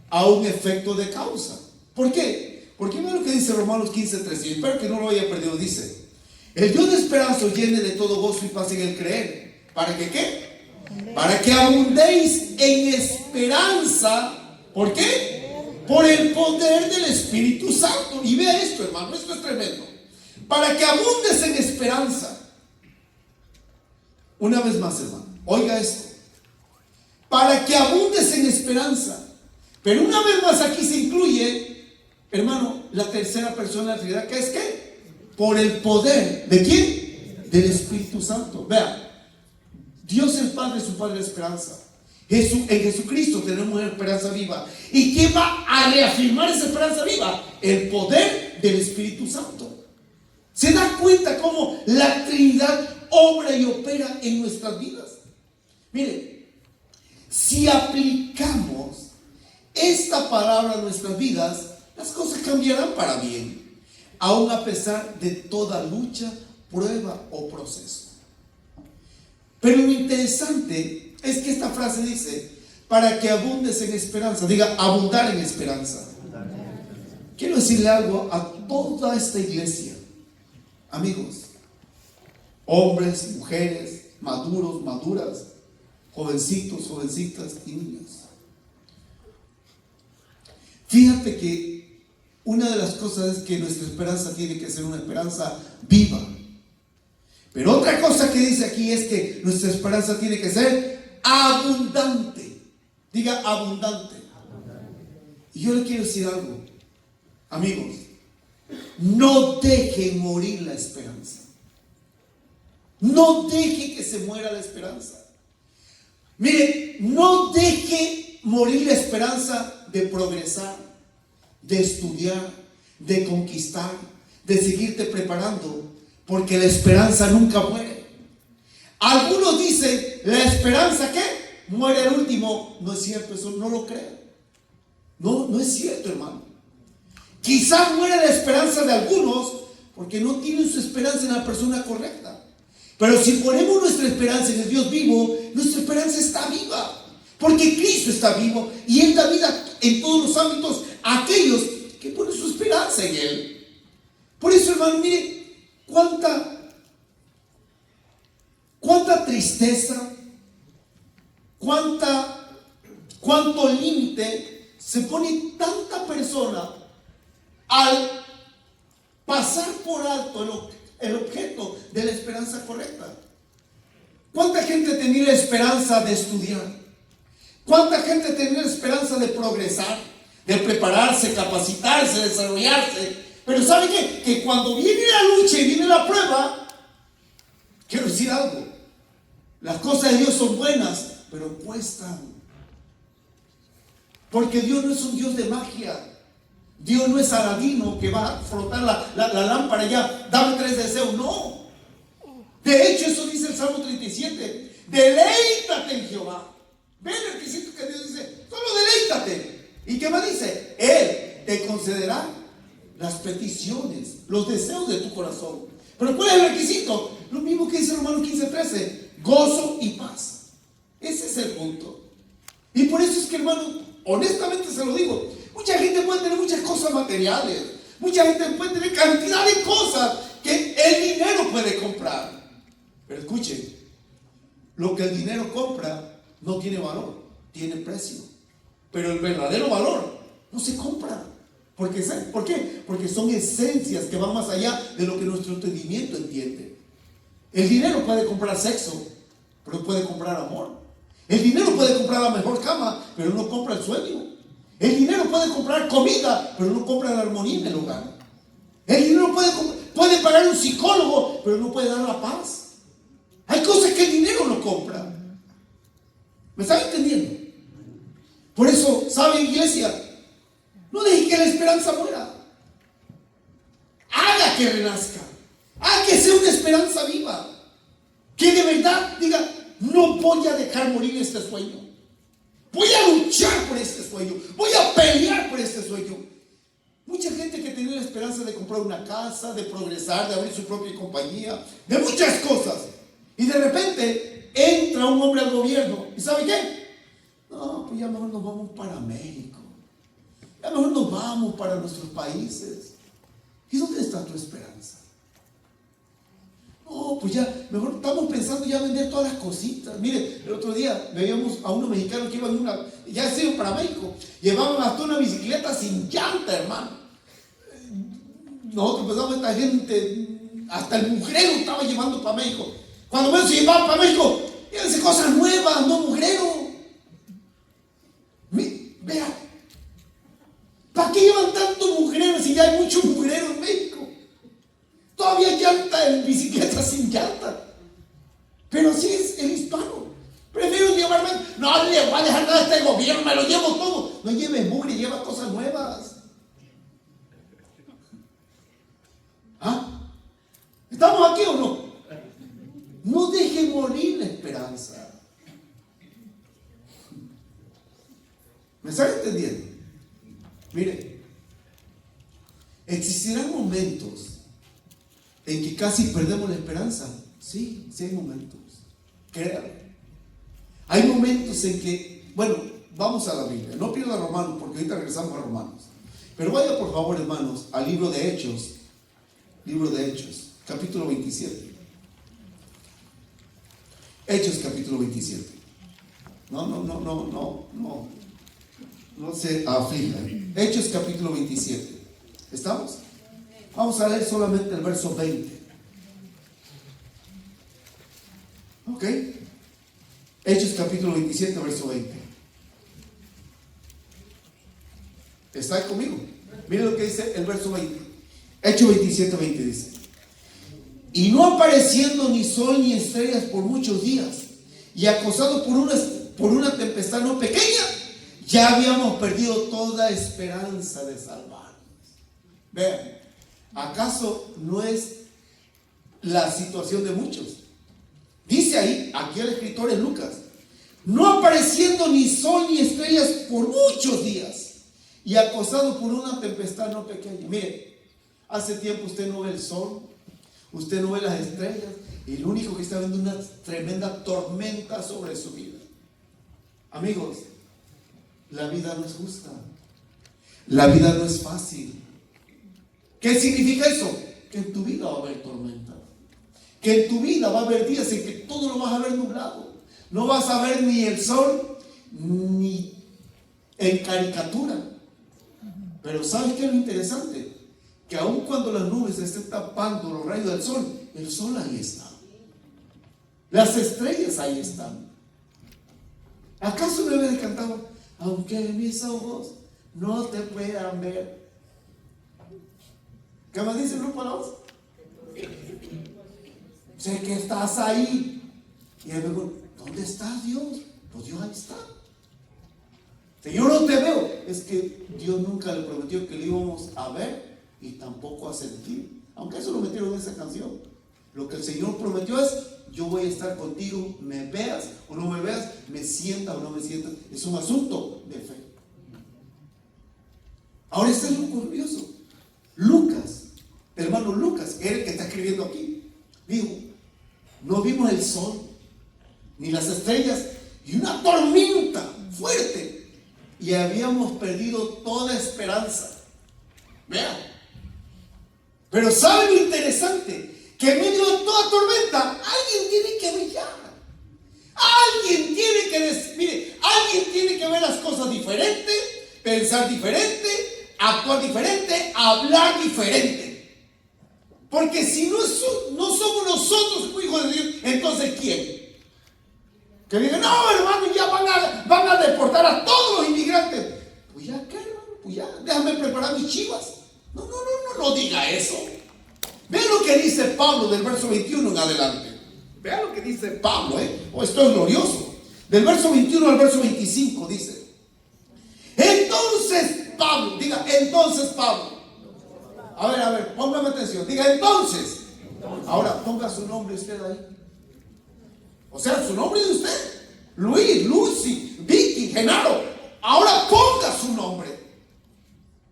a un efecto de causa. ¿Por qué? Porque mira lo que dice Romanos 15, 13. Espero que no lo haya perdido. Dice: el Dios de esperanza os llene de todo gozo y paz en el creer. ¿Para que qué? Para que abundéis en esperanza. ¿Por qué? Por el poder del Espíritu Santo. Y vea esto, hermano, esto es tremendo. Para que abundes en esperanza. Una vez más, hermano, oiga esto: para que abundes en esperanza. Pero una vez más aquí se incluye, hermano, la tercera persona de la Trinidad, que es ¿qué? Por el poder, ¿de quién? Del Espíritu Santo. Vea, Dios el Padre es su Padre de esperanza. En Jesucristo tenemos una esperanza viva. ¿Y quién va a reafirmar esa esperanza viva? El poder del Espíritu Santo. ¿Se da cuenta cómo la Trinidad obra y opera en nuestras vidas? Mire, si aplicamos esta palabra a nuestras vidas, las cosas cambiarán para bien, aun a pesar de toda lucha, prueba o proceso. Pero lo interesante es que esta frase dice: para que abundes en esperanza. Diga, abundar en esperanza. Quiero decirle algo a toda esta iglesia, amigos, hombres, mujeres, maduros, maduras, jovencitos, jovencitas y niños. Fíjate que una de las cosas es que nuestra esperanza tiene que ser una esperanza viva. Pero otra cosa que dice aquí es que nuestra esperanza tiene que ser abundante. Diga, abundante. Y yo le quiero decir algo, amigos, no dejen morir la esperanza. No deje que se muera la esperanza. Mire, no deje morir la esperanza de progresar, de estudiar, de conquistar, de seguirte preparando, porque la esperanza nunca muere. Algunos dicen, ¿la esperanza qué? Muere el último. No es cierto, eso no lo creo. No es cierto, hermano. Quizás muera la esperanza de algunos porque no tienen su esperanza en la persona correcta. Pero si ponemos nuestra esperanza en el Dios vivo, nuestra esperanza está viva. Porque Cristo está vivo y Él da vida en todos los ámbitos a aquellos que ponen su esperanza en Él. Por eso, hermano, mire, cuánta tristeza, cuánto límite se pone tanta persona al pasar por alto el objeto de la esperanza correcta. ¿Cuánta gente tenía la esperanza de estudiar? ¿Cuánta gente tenía la esperanza de progresar, de prepararse, capacitarse, desarrollarse? Pero ¿sabe qué? Que cuando viene la lucha y viene la prueba, quiero decir algo, las cosas de Dios son buenas, pero cuestan. Porque Dios no es un Dios de magia. Dios no es Aladino que va a frotar la lámpara ya, dame 3 deseos. No. De hecho, eso dice el Salmo 37. Deleítate en Jehová. Ve el requisito que Dios dice. Solo deleítate. ¿Y qué más dice? Él te concederá las peticiones, los deseos de tu corazón. Pero ¿cuál es el requisito? Lo mismo que dice Romanos 15:13. Gozo y paz. Ese es el punto. Y por eso es que, hermano, honestamente se lo digo, mucha gente puede tener muchas cosas materiales, mucha gente puede tener cantidad de cosas que el dinero puede comprar. Pero escuchen, lo que el dinero compra no tiene valor, tiene precio. Pero el verdadero valor no se compra. ¿Por qué? Porque son esencias que van más allá de lo que nuestro entendimiento entiende. El dinero puede comprar sexo, pero puede comprar amor. El dinero puede comprar la mejor cama, pero no compra el sueño. El dinero puede comprar comida, pero no compra la armonía en el hogar. El dinero puede pagar un psicólogo, pero no puede dar la paz. Hay cosas que el dinero no compra. ¿Me están entendiendo? Por eso, ¿sabe, iglesia? No deje que la esperanza muera. Haga que renazca. Haga que sea una esperanza viva. Que de verdad diga, no voy a dejar morir este sueño. Voy a luchar por este sueño. Voy a pelear por este sueño. Mucha gente que tenía la esperanza de comprar una casa, de progresar, de abrir su propia compañía, de muchas cosas. Y de repente entra un hombre al gobierno. ¿Y sabe qué? No, pues ya mejor nos vamos para México. Ya mejor nos vamos para nuestros países. ¿Y dónde está tu esperanza? No, pues ya, mejor estamos pensando ya vender todas las cositas. Mire, el otro día veíamos a unos mexicanos que iban ya se iban para México. Llevaban hasta una bicicleta sin llanta, hermano. Nosotros pensamos, esta gente, hasta el mugrero estaba llevando para México. Cuando menos se llevaban para México, llévense cosas nuevas, no mugrero. Vea, ¿para qué llevan tanto mugrero si ya hay mucho mugrero en México? Todavía hay llanta en bicicleta sin llanta. Pero así es el hispano. Prefiero llevarme, no le voy a dejar nada a este gobierno, me lo llevo todo. No lleve mugre, lleva cosas nuevas. ¿Ah? ¿Estamos aquí o no? No deje morir la esperanza. ¿Me están entendiendo? Mire, existirán momentos en que casi perdemos la esperanza. Sí, sí hay momentos. Créanme. Hay momentos en que, bueno, Vamos a la Biblia. No pierda Romanos, porque ahorita regresamos a Romanos. Pero vaya por favor, hermanos, al libro de Hechos. Libro de Hechos, capítulo 27. Hechos, capítulo 27. No se aflijan. Hechos, capítulo 27. ¿Estamos? Vamos a leer solamente el verso 20. ¿Ok? Hechos, capítulo 27, verso 20. ¿Está ahí conmigo? Mire lo que dice el verso 20. Hechos 27, 20 dice: y no apareciendo ni sol ni estrellas por muchos días, y acosados por una tempestad no pequeña, ya habíamos perdido toda esperanza de salvarnos. Vean, ¿acaso no es la situación de muchos? Dice ahí, aquí el escritor es Lucas: no apareciendo ni sol ni estrellas por muchos días, y acosado por una tempestad no pequeña. Mire, hace tiempo usted no ve el sol, usted no ve las estrellas, y lo único que está viendo es una tremenda tormenta sobre su vida. Amigos, la vida no es justa, la vida no es fácil. ¿Qué significa eso? Que en tu vida va a haber tormenta, que en tu vida va a haber días en que todo lo vas a ver nublado, no vas a ver ni el sol ni en caricatura. Pero ¿sabes qué es lo interesante? Que aun cuando las nubes estén tapando los rayos del sol, el sol ahí está, las estrellas ahí están. ¿Acaso no debe de cantar: aunque mis ojos no te puedan ver? ¿Qué más dice el grupo de la voz? Sé que estás ahí. Y él me dijo: ¿dónde estás, Dios? Pues Dios ahí está. Si yo no te veo, es que Dios nunca le prometió que le íbamos a ver y tampoco a sentir. Aunque eso lo metieron en esa canción. Lo que el Señor prometió es: yo voy a estar contigo, me veas o no me veas, me sientas o no me sientas. Es un asunto de fe. Ahora este es lo curioso. Lucas, hermano Lucas, que es el que está escribiendo aquí, dijo: no vimos el sol ni las estrellas, y una tormenta fuerte, y habíamos perdido toda esperanza. Vean. Pero ¿saben lo interesante? Que en medio de toda tormenta alguien tiene que brillar. Alguien tiene que mire, alguien tiene que ver las cosas diferente, pensar diferente, actuar diferente, hablar diferente. Porque si no somos nosotros hijos de Dios, entonces ¿quién? Que digan: no, hermano, ya van a deportar a todos los inmigrantes. Pues ya, ¿qué, hermano? Pues ya, déjame preparar mis chivas. No diga eso. Vean lo que dice Pablo del verso 21 en adelante. Vean lo que dice Pablo, esto es glorioso. Del verso 21 al verso 25 dice: entonces Pablo, diga, entonces Pablo. A ver, póngame atención, diga, entonces. Ahora ponga su nombre usted ahí. O sea, su nombre de usted: Luis, Lucy, Vicky, Genaro. Ahora ponga su nombre.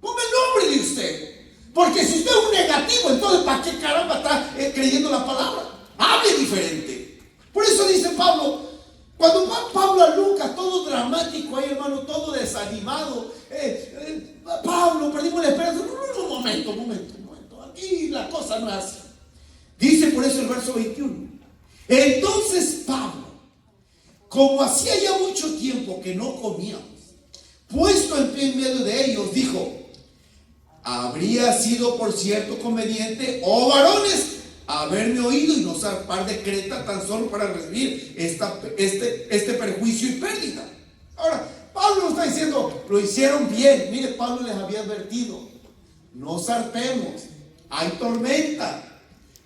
Ponga el nombre de usted. Porque si usted es un negativo, entonces ¿para qué caramba está creyendo la palabra? Hable diferente. Por eso dice Pablo, cuando va Pablo a Lucas, todo dramático ahí, hermano, todo desanimado. Pablo, perdimos la esperanza. No, un momento. Aquí la cosa no es así. Dice por eso el verso 21. Entonces Pablo, como hacía ya mucho tiempo que no comíamos, puesto en pie en medio de ellos, dijo: habría sido por cierto conveniente, oh varones, haberme oído y no zarpar de Creta tan solo para recibir este perjuicio y pérdida. Ahora, Pablo está diciendo: lo hicieron bien. Mire, Pablo les había advertido: no zarpemos, hay tormenta.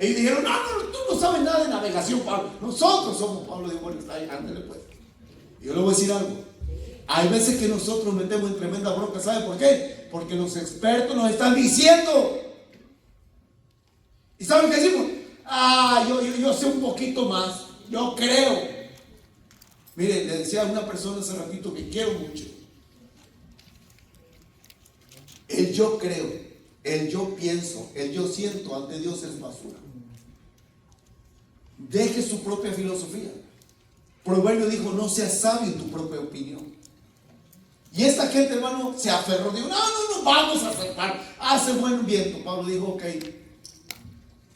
Ellos dijeron: no, tú no sabes nada de navegación, Pablo. Nosotros somos. Pablo dijo: bueno, está ahí, ándale pues. Yo le voy a decir algo. Hay veces que nosotros metemos en tremenda bronca. ¿Sabe por qué? Porque los expertos nos están diciendo. ¿Y saben qué decimos? Yo sé un poquito más. Yo creo. Mire, le decía a una persona hace ratito que quiero mucho. El yo creo, el yo pienso, el yo siento ante Dios es basura. Deje su propia filosofía. Proverbio dijo: no seas sabio en tu propia opinión. Y esta gente, hermano, se aferró. Dijo, no, vamos a aceptar. Hace buen viento. Pablo dijo, ok.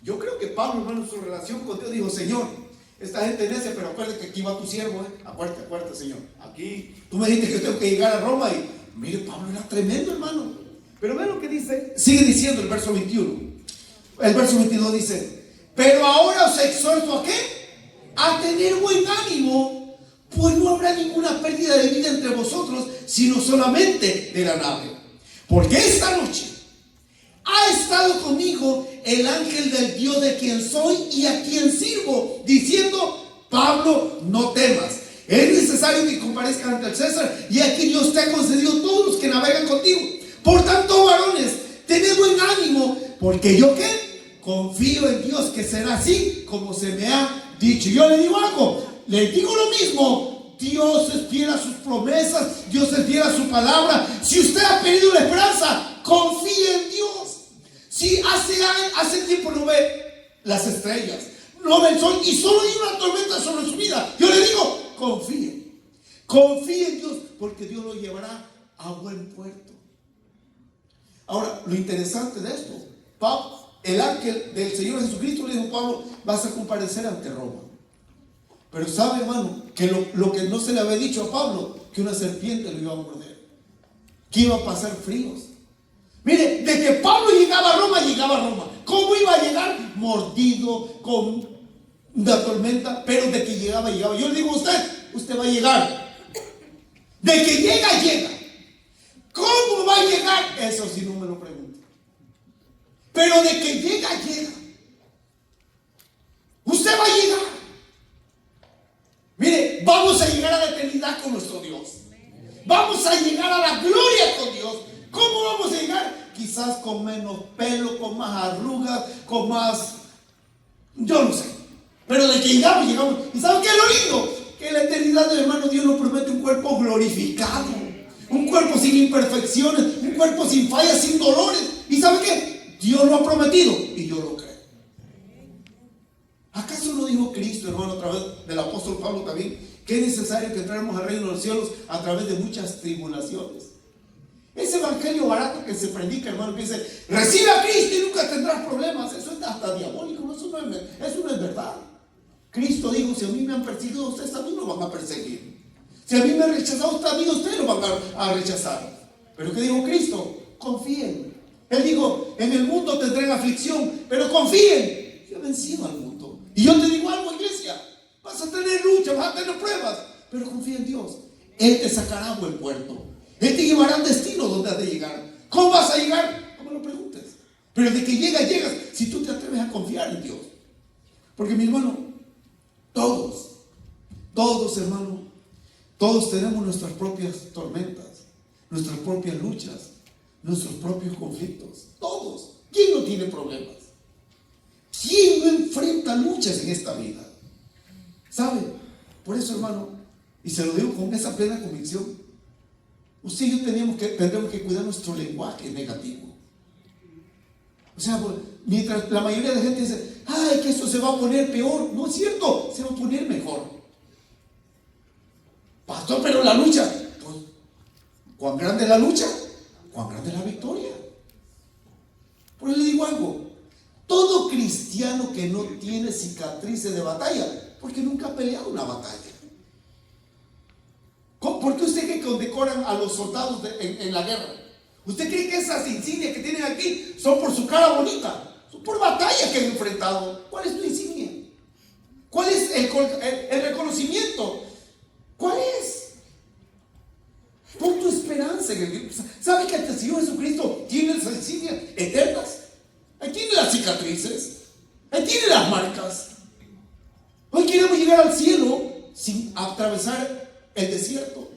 Yo creo que Pablo, hermano, en su relación con Dios, dijo, Señor, esta gente necia, pero acuérdate que aquí va tu siervo, acuérdate, Señor. Aquí, tú me dijiste que tengo que llegar a Roma. Y mire, Pablo era tremendo, hermano. Pero ve lo que dice. Sigue diciendo el verso 21. El verso 22 dice, pero ahora os exhorto ¿a qué? A tener buen ánimo, pues no habrá ninguna pérdida de vida entre vosotros, sino solamente de la nave. Porque esta noche ha estado conmigo el ángel del Dios de quien soy y a quien sirvo, diciendo, Pablo, no temas. Es necesario que comparezcan ante el César, y aquí Dios te ha concedido todos los que navegan contigo. Por tanto, varones, tened buen ánimo, porque yo ¿qué? Confío en Dios que será así como se me ha dicho. Yo le digo algo, le digo lo mismo. Dios es fiel a sus promesas, Dios es fiel a su palabra. Si usted ha perdido la esperanza, confíe en Dios. Si hace tiempo no ve las estrellas, no ve el sol y solo hay una tormenta sobre su vida, yo le digo, confíe en Dios, porque Dios lo llevará a buen puerto. Ahora, lo interesante de esto, el ángel del Señor Jesucristo le dijo a Pablo, vas a comparecer ante Roma. Pero sabe, hermano, que lo que no se le había dicho a Pablo, que una serpiente lo iba a morder, que iba a pasar fríos. Mire, de que Pablo llegaba a Roma. ¿Cómo iba a llegar? Mordido, con una tormenta, pero de que llegaba. Yo le digo a usted va a llegar. De que llega. ¿Cómo va a llegar? Eso sí no me lo pregunto. Pero de que llega. Usted va a llegar. Mire, vamos a llegar a la eternidad con nuestro Dios. Vamos a llegar a la gloria con Dios. ¿Cómo vamos a llegar? Quizás con menos pelo, con más arrugas, con más... yo no sé. Pero de que llegamos. ¿Y saben qué es lo lindo? Que en la eternidad, hermano, Dios nos promete un cuerpo glorificado. Un cuerpo sin imperfecciones, un cuerpo sin fallas, sin dolores. ¿Y saben qué? Dios lo ha prometido y yo lo creo. ¿Acaso no dijo Cristo, hermano, a través del apóstol Pablo también, que es necesario que entremos al reino de los cielos a través de muchas tribulaciones? Ese evangelio barato que se predica, hermano, que dice, recibe a Cristo y nunca tendrás problemas, eso es hasta diabólico, eso no es verdad. Cristo dijo, si a mí me han perseguido, ustedes a mí no van a perseguir. Si a mí me han rechazado, también ustedes lo van a rechazar. Pero ¿qué dijo Cristo? Confíen. Él dijo, en el mundo tendrán aflicción, pero confíen. Yo he vencido al mundo. Y yo te digo algo, iglesia, vas a tener lucha, vas a tener pruebas, pero confía en Dios. Él te sacará a buen puerto. Él te llevará al destino donde has de llegar. ¿Cómo vas a llegar? No me lo preguntes. Pero de que llegas, si tú te atreves a confiar en Dios. Porque mi hermano, todos, hermano, todos tenemos nuestras propias tormentas, nuestras propias luchas, nuestros propios conflictos. Todos. ¿Quién no tiene problemas? ¿Quién no enfrenta luchas en esta vida? ¿Sabe? Por eso, hermano, y se lo digo con esa plena convicción, usted y yo tendremos que cuidar nuestro lenguaje negativo. O sea, mientras la mayoría de gente dice, ay, que esto se va a poner peor. No es cierto, se va a poner mejor. Pastor, pero la lucha, pues, ¿cuán grande es la lucha? ¿Cuán grande es la victoria? Por eso le digo algo, todo cristiano que no tiene cicatrices de batalla, porque nunca ha peleado una batalla. ¿Por qué usted cree que condecoran a los soldados en la guerra? ¿Usted cree que esas insignias que tienen aquí son por su cara bonita? Son por batallas que han enfrentado. ¿Cuál es tu insignia? ¿Cuál es el reconocimiento? ¿Cuál es? Pon tu esperanza en el Dios. ¿Sabe que el Señor Jesucristo tiene esas insignias eternas? Ahí tiene las cicatrices. Ahí tiene las marcas. Hoy queremos llegar al cielo sin atravesar el desierto.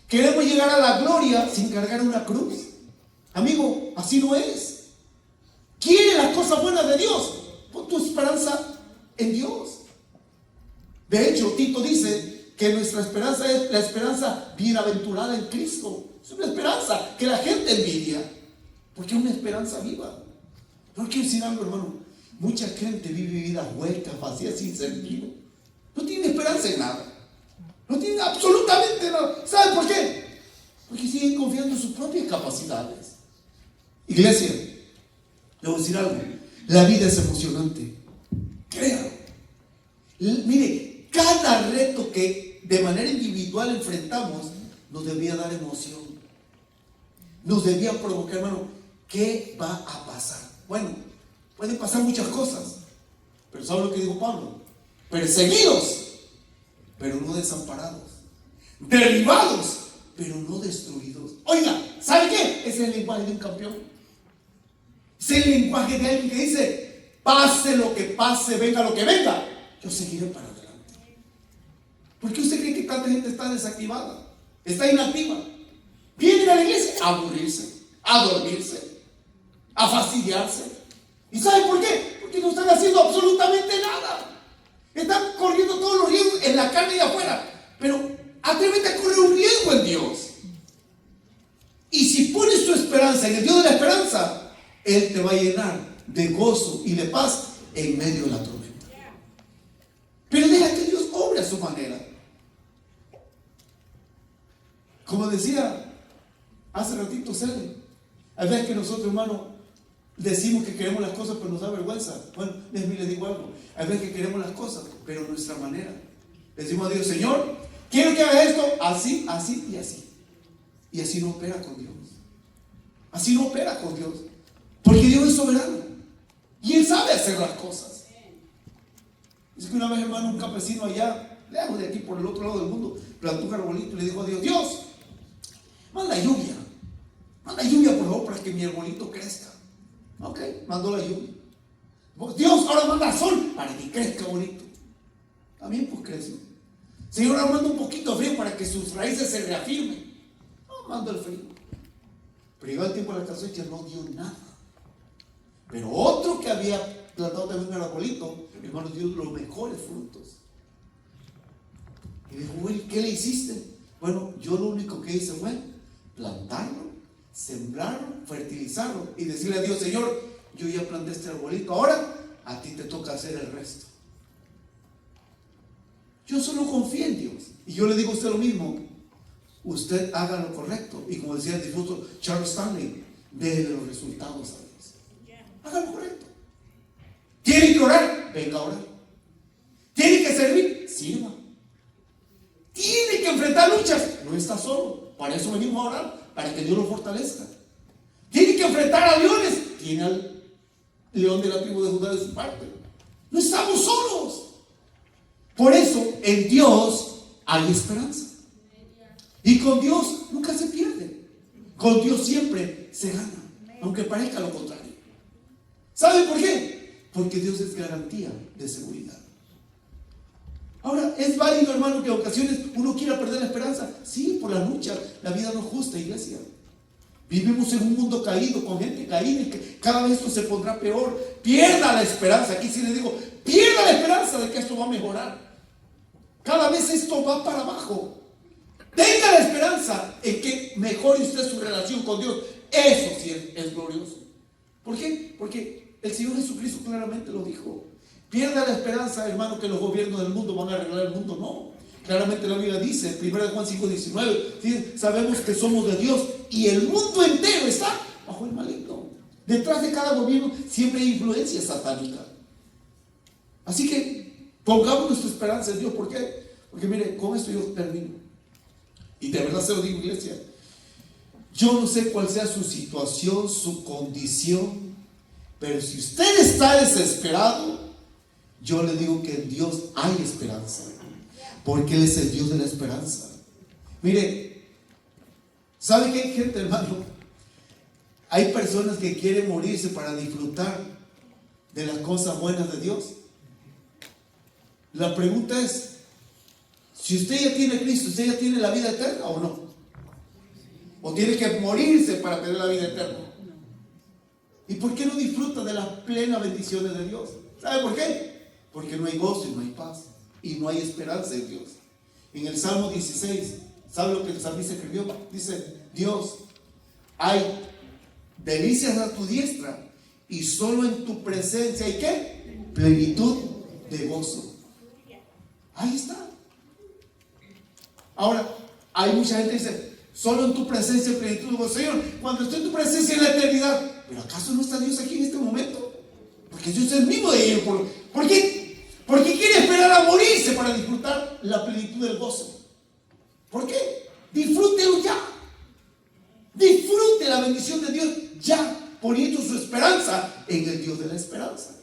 Queremos llegar a la gloria sin cargar una cruz. Amigo, así no es. ¿Quiere las cosas buenas de Dios? Pon tu esperanza en Dios. De hecho, Tito dice que nuestra esperanza es la esperanza bienaventurada en Cristo. Es una esperanza que la gente envidia, porque es una esperanza viva. No quiero decir algo, hermano. Mucha gente vive vidas huecas, vacías, sin sentido. No tiene esperanza en nada. No tiene absolutamente nada. ¿Sabe por qué? Porque siguen confiando en sus propias capacidades. Iglesia, le voy a decir algo. La vida es emocionante. Créalo. Mire, cada reto que de manera individual enfrentamos nos debía dar emoción. Nos debía provocar, hermano, ¿qué va a pasar? Bueno, pueden pasar muchas cosas. Pero ¿sabe lo que dijo Pablo? Perseguidos, pero no desamparados. Derribados, pero no destruidos. Oiga, ¿sabe qué? Ese es el lenguaje de un campeón. Es el lenguaje de alguien que dice: pase lo que pase, venga lo que venga, yo seguiré para adelante. ¿Por qué usted cree que tanta gente está desactivada? Está inactiva. Vienen a la iglesia a aburrirse, a dormirse, a fastidiarse. ¿Y sabe por qué? Porque no están haciendo absolutamente nada. Están corriendo todos los riesgos en la carne y afuera. Pero atrévete a correr un riesgo en Dios. Y si pones tu esperanza en el Dios de la esperanza, Él te va a llenar de gozo y de paz en medio de la tormenta. Pero deja que Dios obre a su manera. Como decía hace ratito Cele, hay veces que nosotros, hermano, decimos que queremos las cosas, pero nos da vergüenza. Bueno, les digo algo. Hay veces que queremos las cosas, pero a nuestra manera. Le decimos a Dios: Señor, quiero que haga esto así, así y así. Y así no opera con Dios. Así no opera con Dios. Porque Dios es soberano. Y Él sabe hacer las cosas. Dice que una vez, hermano, un campesino allá, lejos de aquí, por el otro lado del mundo, plantó un arbolito y le dijo a Dios: Dios, manda lluvia. Manda lluvia, por favor, para que mi arbolito crezca. Ok, mandó la lluvia. Dios, ahora manda sol para que crezca bonito. También pues crece. Señor, ahora manda un poquito de frío para que sus raíces se reafirmen. No, manda el frío. Pero llegó el tiempo de la cosecha, no dio nada. Pero otro que había plantado también un arbolito, hermano, dio los mejores frutos. Y dijo: güey, ¿qué le hiciste? Bueno, yo lo único que hice fue plantarlo, sembrarlo, fertilizarlo y decirle a Dios: Señor, yo ya planté este arbolito, ahora a ti te toca hacer el resto. Yo solo confío en Dios. Y yo le digo a usted lo mismo: usted haga lo correcto. Y como decía el difunto Charles Stanley, déle los resultados a Dios. Haga lo correcto. ¿Tiene que orar? Venga a orar. ¿Tiene que servir? Sirva. ¿Tiene que enfrentar luchas? No está solo. Para eso venimos a orar, para que Dios lo fortalezca. ¿Tiene que enfrentar a leones? Tiene al león de la tribu de Judá de su parte. No estamos solos. Por eso en Dios hay esperanza. Y con Dios nunca se pierde. Con Dios siempre se gana, aunque parezca lo contrario. ¿Sabe por qué? Porque Dios es garantía de seguridad. Ahora, ¿es válido, hermano, que en ocasiones uno quiera perder la esperanza? Sí, por la lucha. La vida no es justa, iglesia. Vivimos en un mundo caído, con gente caída, y que cada vez esto se pondrá peor. Pierda la esperanza. Aquí sí le digo: pierda la esperanza de que esto va a mejorar. Cada vez esto va para abajo. Tenga la esperanza en que mejore usted su relación con Dios. Eso sí es glorioso. ¿Por qué? Porque el Señor Jesucristo claramente lo dijo. Pierda la esperanza, hermano, que los gobiernos del mundo van a arreglar el mundo. No. Claramente la Biblia dice, 1 Juan 5:19, ¿sí? Sabemos que somos de Dios y el mundo entero está bajo el maligno. Detrás de cada gobierno siempre hay influencia satánica. Así que pongamos nuestra esperanza en Dios. ¿Por qué? Porque mire, con esto yo termino. Y de verdad se lo digo, iglesia. Yo no sé cuál sea su situación, su condición, pero si usted está desesperado, yo le digo que en Dios hay esperanza, porque Él es el Dios de la esperanza. Mire, ¿sabe qué hay gente, hermano? Hay personas que quieren morirse para disfrutar de las cosas buenas de Dios. La pregunta es, si usted ya tiene a Cristo, ¿usted ya tiene la vida eterna o no? ¿O tiene que morirse para tener la vida eterna? ¿Y por qué no disfruta de las plenas bendiciones de Dios? ¿Sabe por qué? Porque no hay gozo y no hay paz. Y no hay esperanza en Dios. En el Salmo 16, ¿sabe lo que el salmista escribió? Dice: Dios, hay delicias a tu diestra y solo en tu presencia hay ¿qué? Plenitud de gozo. Ahí está. Ahora, hay mucha gente que dice: Solo en tu presencia y plenitud de gozo. Señor, cuando estoy en tu presencia en la eternidad, ¿pero acaso no está Dios aquí en este momento? Porque Dios es el mismo de ellos. ¿Por qué? Porque quiere esperar a morirse para disfrutar la plenitud del gozo. ¿Por qué? Disfrútelo ya. Disfrute la bendición de Dios ya, poniendo su esperanza en el Dios de la esperanza.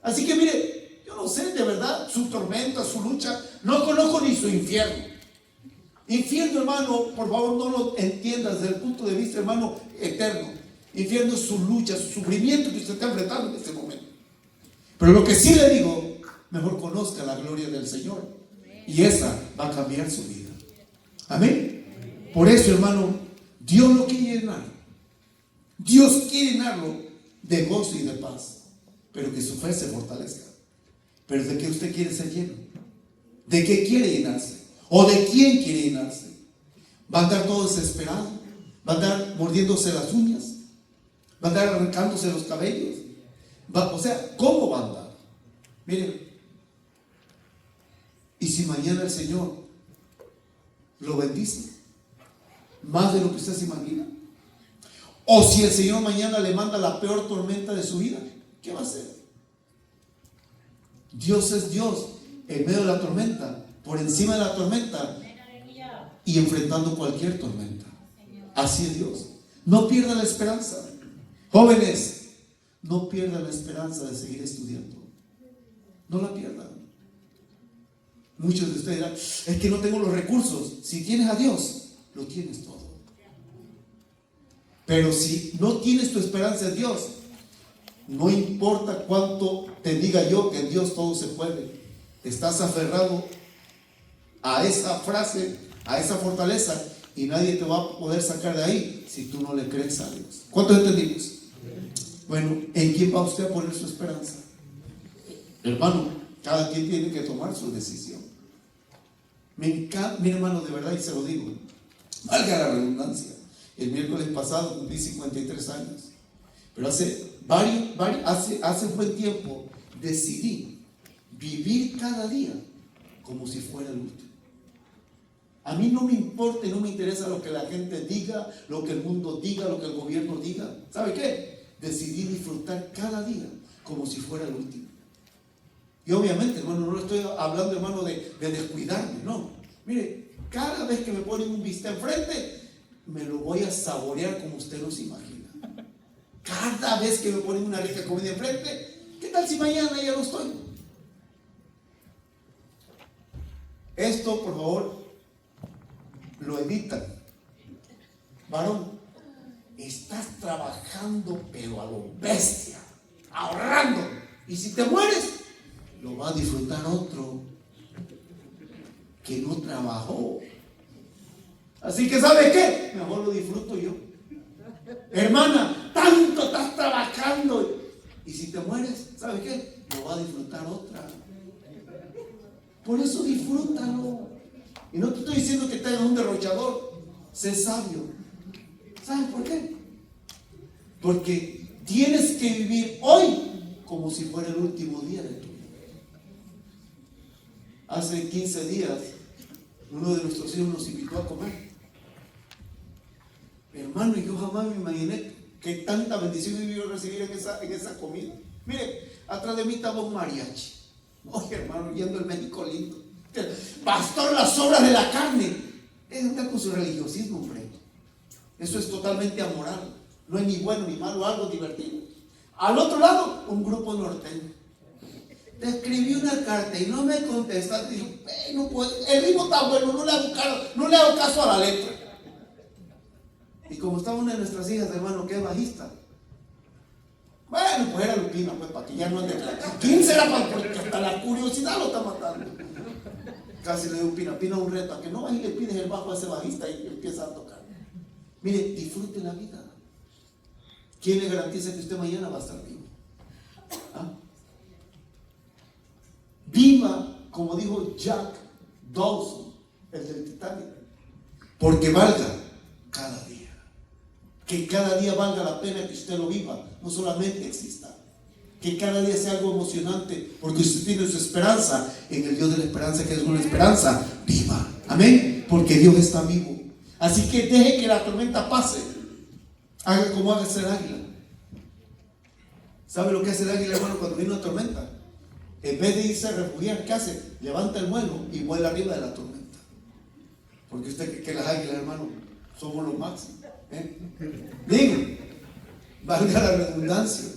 Así que mire, yo no sé de verdad su tormenta, su lucha. No conozco ni su infierno. Infierno, hermano, por favor no lo entiendas desde el punto de vista, hermano, eterno. Infierno es su lucha, su sufrimiento que usted está enfrentando en este momento. Pero lo que sí le digo, mejor conozca la gloria del Señor, y esa va a cambiar su vida. Amén. Por eso, hermano, Dios lo quiere llenar. Dios quiere llenarlo de gozo y de paz, pero que su fe se fortalezca. Pero ¿de qué usted quiere ser lleno? ¿De qué quiere llenarse? ¿O de quién quiere llenarse? ¿Va a andar todo desesperado? ¿Va a andar mordiéndose las uñas? ¿Va a andar arrancándose los cabellos? O sea, ¿cómo va a andar? Miren, y si mañana el Señor lo bendice más de lo que usted se imagina, o si el Señor mañana le manda la peor tormenta de su vida, ¿qué va a hacer? Dios es Dios en medio de la tormenta, por encima de la tormenta y enfrentando cualquier tormenta. Así es Dios. No pierda la esperanza. Jóvenes, no pierdan la esperanza de seguir estudiando. No la pierdan. Muchos de ustedes dirán, es que no tengo los recursos. Si tienes a Dios, lo tienes todo. Pero si no tienes tu esperanza en Dios, no importa cuánto te diga yo que en Dios todo se puede, estás aferrado a esa frase, a esa fortaleza, y nadie te va a poder sacar de ahí si tú no le crees a Dios. ¿Cuántos entendimos? Bueno, ¿en quién va usted a poner su esperanza? Hermano, cada quien tiene que tomar su decisión. Mi hermano, de verdad, y se lo digo, valga la redundancia, el miércoles pasado cumplí 53 años, pero hace buen tiempo decidí vivir cada día como si fuera el último. A mí no me importa y no me interesa lo que la gente diga, lo que el mundo diga, lo que el gobierno diga. ¿Sabe qué? Decidí disfrutar cada día como si fuera el último. Y obviamente, hermano, no estoy hablando, hermano, de descuidarme, no. Mire, cada vez que me ponen un bistec enfrente, me lo voy a saborear como usted no se imagina. Cada vez que me ponen una rica comida enfrente, ¿qué tal si mañana ya no estoy? Esto, por favor, lo editan. Varón, estás trabajando pero a lo bestia, ahorrando, y si te mueres, lo va a disfrutar otro que no trabajó. Así que ¿sabe qué? Mejor lo disfruto yo. Hermana, tanto estás trabajando, y si te mueres, ¿sabe qué? Lo va a disfrutar otra. Por eso disfrútalo. Y no te estoy diciendo que tengas un derrochador. Sé sabio. ¿Sabes por qué? Porque tienes que vivir hoy como si fuera el último día de tu vida. Hace 15 días, uno de nuestros hijos nos invitó a comer. Hermano, yo jamás me imaginé que tanta bendición iba a recibir en esa comida. Mire, atrás de mí estaba un mariachi. Oye, hermano, yendo el México lindo. Pastor, las sobras de la carne. Anda con su religiosismo, hombre. Eso es totalmente amoral. No es ni bueno ni malo, algo divertido. Al otro lado, un grupo norteño. Te escribí una carta y no me contestaste. Dijo, no puedo. El ritmo está bueno, no le hago caso a la letra. Y como está una de nuestras hijas, hermano, que es bajista. Bueno, pues era Lupina, pues para que ya no ande. ¿Quién será? Porque hasta la curiosidad lo está matando. Casi le digo, Pina un reto, a que no vayas y le pides el bajo a ese bajista y empieza a tocar. Mire, disfrute la vida. ¿Quién le garantiza que usted mañana va a estar vivo? ¿Ah? Viva, como dijo Jack Dawson, el del Titanic, porque valga cada día. Que cada día valga la pena que usted lo viva, no solamente exista. Que cada día sea algo emocionante, porque usted tiene su esperanza en el Dios de la esperanza, que es una esperanza viva. Amén. Porque Dios está vivo. Así que deje que la tormenta pase. Haga como haga ser águila. ¿Sabe lo que hace el águila, hermano, cuando viene una tormenta? En vez de irse a refugiar, ¿qué hace? Levanta el vuelo y vuela arriba de la tormenta. Porque usted cree que las águilas, hermano, somos los máximos. Digo, valga la redundancia.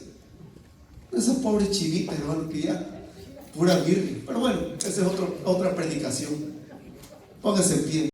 Esa pobre chivita, hermano, que ya pura virgen. Pero bueno, esa es otra predicación. Póngase en pie.